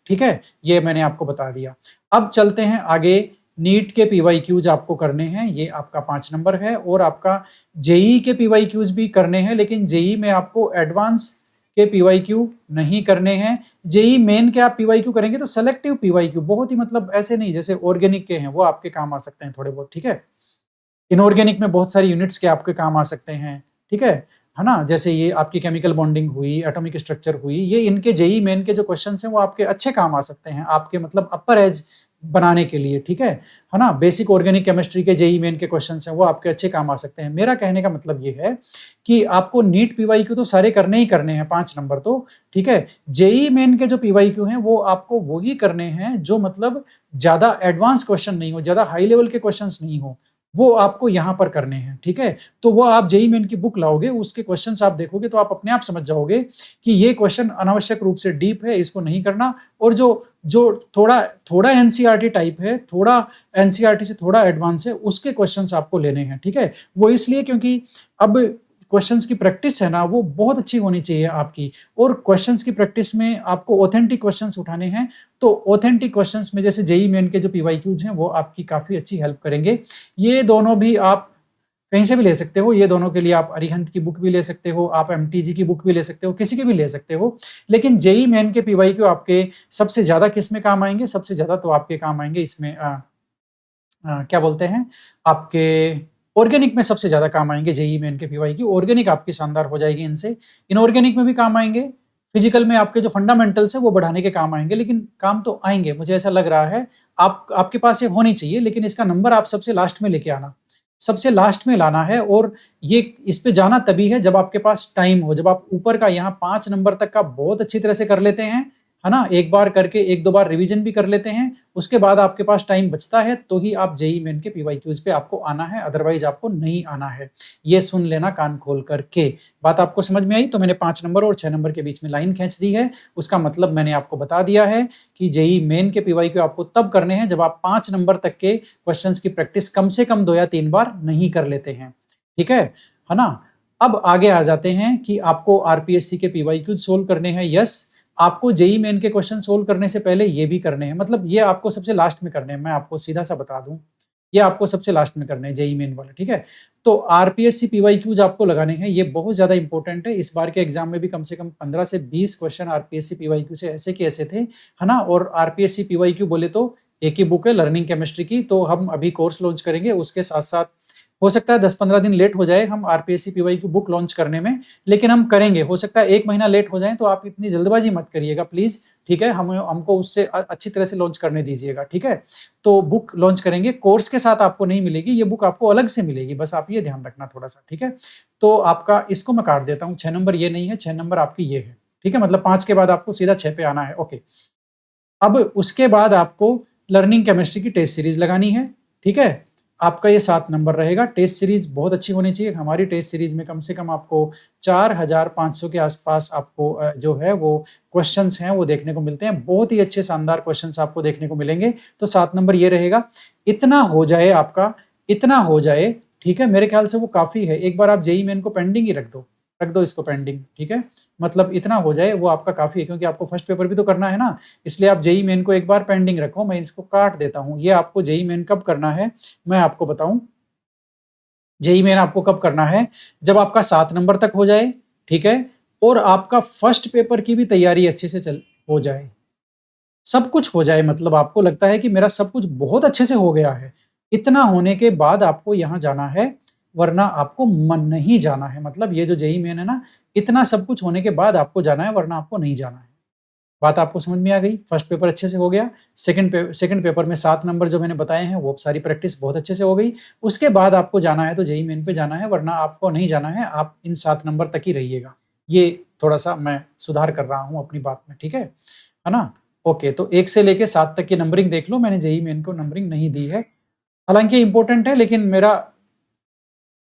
ठीक है, ये मैंने आपको बता दिया। अब चलते हैं आगे। नीट के पीवाईक्यूज आपको करने हैं, ये आपका 5 नंबर है। और आपका जेई के पीवाईक्यूज भी करने हैं, लेकिन जेई में आपको एडवांस के पीवाईक्यू नहीं करने हैं। जेई मेन के आप पीवाईक्यू करेंगे तो सेलेक्टिव पीवाईक्यू, बहुत ही मतलब ऐसे नहीं जैसे ऑर्गेनिक के हैं, वो आपके काम आ सकते हैं थोड़े बहुत। ठीक है, इनऑर्गेनिक में बहुत सारी यूनिट्स के आपके काम आ सकते हैं। ठीक है ना, जैसे ये आपकी केमिकल बॉन्डिंग हुई, एटॉमिक स्ट्रक्चर हुई, ये इनके जेई मेन के जो क्वेश्चंस हैं वो आपके अच्छे काम आ सकते हैं, आपके मतलब अपर एज बनाने के लिए। ठीक है ना, बेसिक ऑर्गेनिक केमिस्ट्री के जेई मेन के क्वेश्चंस हैं वो आपके अच्छे काम आ सकते हैं। मेरा कहने का मतलब ये है कि आपको नीट पीवाईक्यू तो सारे करने ही करने हैं, 5 नंबर तो। ठीक है, जेई मेन के जो पीवाईक्यू हैं वो आपको वही करने हैं जो मतलब ज्यादा एडवांस क्वेश्चन नहीं हो, ज्यादा हाई लेवल के क्वेश्चंस नहीं हो, वो आपको यहां पर करने हैं। ठीक है, तो वो आप जेई मेन की बुक लाओगे, उसके क्वेश्चंस आप देखोगे तो आप अपने आप समझ जाओगे कि ये क्वेश्चन अनावश्यक रूप से डीप है, इसको नहीं करना। और जो जो थोड़ा थोड़ा एनसीईआरटी टाइप है, थोड़ा एनसीईआरटी से थोड़ा एडवांस है, उसके क्वेश्चंस आपको लेने हैं। ठीक है, वो इसलिए क्योंकि अब क्वेश्चंस की प्रैक्टिस है ना, वो बहुत अच्छी होनी चाहिए आपकी। और क्वेश्चंस की प्रैक्टिस में आपको ऑथेंटिक क्वेश्चंस उठाने हैं, तो ऑथेंटिक क्वेश्चंस में जैसे जेई मेन के जो पीवाईक्यूज हैं वो आपकी काफी अच्छी हेल्प करेंगे। ये दोनों भी आप कहीं से भी ले सकते हो, ये दोनों के लिए आप अरिहंत की बुक भी ले सकते हो, आप एमटीजी की बुक भी ले सकते हो, किसी की भी ले सकते हो। लेकिन जेई मेन के पीवाईक्यू आपके सबसे ज्यादा किस में काम आएंगे, सबसे ज्यादा तो आपके काम आएंगे इसमें क्या बोलते हैं, आपके ऑर्गेनिक में सबसे ज्यादा काम आएंगे जेईई मेन के पीवाई की, ऑर्गेनिक आपकी शानदार हो जाएगी इनसे। इनऑर्गेनिक में भी काम आएंगे, फिजिकल में आपके जो फंडामेंटल्स है वो बढ़ाने के काम आएंगे, लेकिन काम तो आएंगे, मुझे ऐसा लग रहा है। आपके पास ये होनी चाहिए, लेकिन इसका नंबर आप सबसे लास्ट में लेके आना, सबसे लास्ट में लाना है। और ये इस पे जाना तभी है जब आपके पास टाइम हो, जब आप ऊपर का यहाँ 5 नंबर तक का बहुत अच्छी तरह से कर लेते हैं, है ना, एक बार करके 1-2 बार रिवीजन भी कर लेते हैं, उसके बाद आपके पास टाइम बचता है तो ही आप जेईई मेन के पीवाईक्यूज पे आपको आना है, अदरवाइज आपको नहीं आना है। ये सुन लेना कान खोल करके। बात आपको समझ में आई? तो मैंने 5 नंबर और 6 नंबर के बीच में लाइन खींच दी है, उसका मतलब मैंने आपको बता दिया है कि जेईई मेन के पीवाईक्यू आपको तब करने हैं जब आप 5 नंबर तक के क्वेश्चन की प्रैक्टिस कम से कम 2 या 3 बार नहीं कर लेते हैं। ठीक है ना? अब आगे आ जाते हैं कि आपको आरपीएससी के पीवाईक्यू सोल्व करने हैं। यस, आपको जेईई मेन के क्वेश्चन सोल्व करने से पहले ये भी करने हैं, मतलब ये आपको सबसे लास्ट में करने हैं। मैं आपको सीधा सा बता दूं, ये आपको सबसे लास्ट में करने हैं जेईई मेन वाले। ठीक है, तो आरपीएससी पीवाईक्यूज आपको लगाने हैं, ये बहुत ज्यादा इंपॉर्टेंट है। इस बार के एग्जाम में भी कम से कम 15 से 20 क्वेश्चन आरपीएससी पीवाईक्यू से ऐसे के ऐसे थे, है ना। और आरपीएससी पीवाईक्यू बोले तो एक ही बुक है लर्निंग केमिस्ट्री की, तो हम अभी कोर्स लॉन्च करेंगे, उसके साथ साथ हो सकता है 10-15 दिन लेट हो जाए हम आरपीएससी पीवाईक्यू बुक लॉन्च करने में, लेकिन हम करेंगे। हो सकता है 1 महीना लेट हो जाए, तो आप इतनी जल्दबाजी मत करिएगा प्लीज। ठीक है, हमको उससे अच्छी तरह से लॉन्च करने दीजिएगा। ठीक है, तो बुक लॉन्च करेंगे, कोर्स के साथ आपको नहीं मिलेगी, ये बुक आपको अलग से मिलेगी, बस आप ये ध्यान रखना थोड़ा सा। ठीक है, तो आपका इसको मैं काट देता हूँ, 6 नंबर ये नहीं है, 6 नंबर आपकी ये है। ठीक है, मतलब 5 के बाद आपको सीधा 6 पे आना है। ओके, अब उसके बाद आपको लर्निंग केमिस्ट्री की टेस्ट सीरीज लगानी है। ठीक है, आपका ये 7 नंबर रहेगा। टेस्ट सीरीज बहुत अच्छी होनी चाहिए। हमारी टेस्ट सीरीज में कम से कम आपको 4500 के आसपास आपको जो है वो क्वेश्चंस हैं वो देखने को मिलते हैं, बहुत ही अच्छे शानदार क्वेश्चंस आपको देखने को मिलेंगे। तो 7 नंबर ये रहेगा। इतना हो जाए आपका, इतना हो जाए, ठीक है, मेरे ख्याल से वो काफी है। एक बार आप जेईई मेन को पेंडिंग ही रख दो इसको पेंडिंग। ठीक है, मतलब इतना हो जाए वो आपका काफी है, क्योंकि आपको फर्स्ट पेपर भी तो करना है ना, इसलिए आप जेईई मेन को एक बार पेंडिंग रखो। मैं इसको काट देता हूं। ये आपको जेईई मेन कब करना है मैं आपको बताऊं। जेईई मेन आपको कब करना है, जब आपका 7 नंबर तक हो जाए, ठीक है, और आपका फर्स्ट पेपर की भी तैयारी अच्छे से चल हो जाए, सब कुछ हो जाए, मतलब आपको लगता है कि मेरा सब कुछ बहुत अच्छे से हो गया है। इतना होने के बाद आपको यहाँ जाना है, वरना आपको मन नहीं जाना है। मतलब ये जो जेईई मेन है ना, इतना सब कुछ होने के बाद आपको जाना है, वरना आपको नहीं जाना है। बात आपको समझ में आ गई? फर्स्ट पेपर अच्छे से हो गया, सेकंड पेपर में 7 नंबर जो मैंने बताए हैं वो सारी प्रैक्टिस बहुत अच्छे से हो गई। उसके बाद आपको जाना है तो जेईई मेन पे जाना है, वरना आपको नहीं जाना है। आप इन 7 नंबर तक ही रहिएगा। ये थोड़ा सा मैं सुधार कर रहा हूँ अपनी बात में। ठीक है ना? ओके, तो 1 से लेके 7 तक की नंबरिंग देख लो। मैंने जेईई मेन को नंबरिंग नहीं दी है, हालांकि इंपॉर्टेंट है, लेकिन मेरा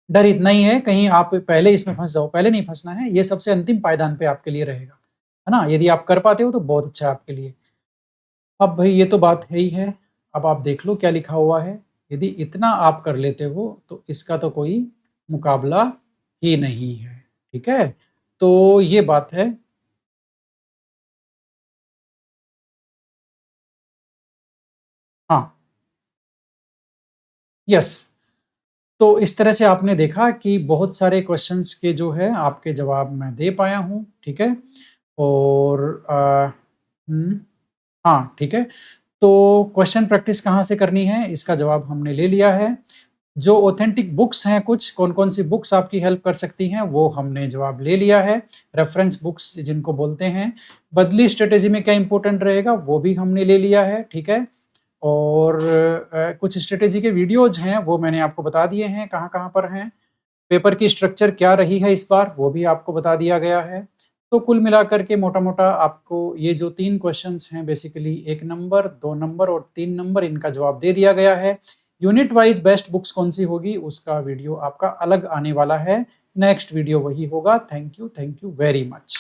डर इतना ही है कहीं आप पहले इसमें फंस जाओ। पहले नहीं फंसना है, ये सबसे अंतिम पायदान पे आपके लिए रहेगा, है ना। यदि आप कर पाते हो तो बहुत अच्छा है आपके लिए। अब भाई ये तो बात है ही है। अब आप देख लो क्या लिखा हुआ है। यदि इतना आप कर लेते हो तो इसका तो कोई मुकाबला ही नहीं है। ठीक है, तो ये बात है। हाँ, यस, तो इस तरह से आपने देखा कि बहुत सारे क्वेश्चंस के जो है आपके जवाब मैं दे पाया हूँ। ठीक है, और हाँ ठीक है, तो क्वेश्चन प्रैक्टिस कहाँ से करनी है इसका जवाब हमने ले लिया है। जो ऑथेंटिक बुक्स हैं, कुछ कौन कौन सी बुक्स आपकी हेल्प कर सकती हैं वो हमने जवाब ले लिया है। रेफरेंस बुक्स जिनको बोलते हैं। बदली स्ट्रेटेजी में क्या इंपॉर्टेंट रहेगा वो भी हमने ले लिया है। ठीक है, और कुछ स्ट्रेटेजी के वीडियोज हैं वो मैंने आपको बता दिए हैं कहाँ कहाँ पर हैं। पेपर की स्ट्रक्चर क्या रही है इस बार वो भी आपको बता दिया गया है। तो कुल मिलाकर के मोटा मोटा आपको ये जो 3 क्वेश्चंस हैं, बेसिकली 1 नंबर, 2 नंबर और 3 नंबर, इनका जवाब दे दिया गया है। यूनिट वाइज बेस्ट बुक्स कौन सी होगी उसका वीडियो आपका अलग आने वाला है। नेक्स्ट वीडियो वही होगा। Thank you very much.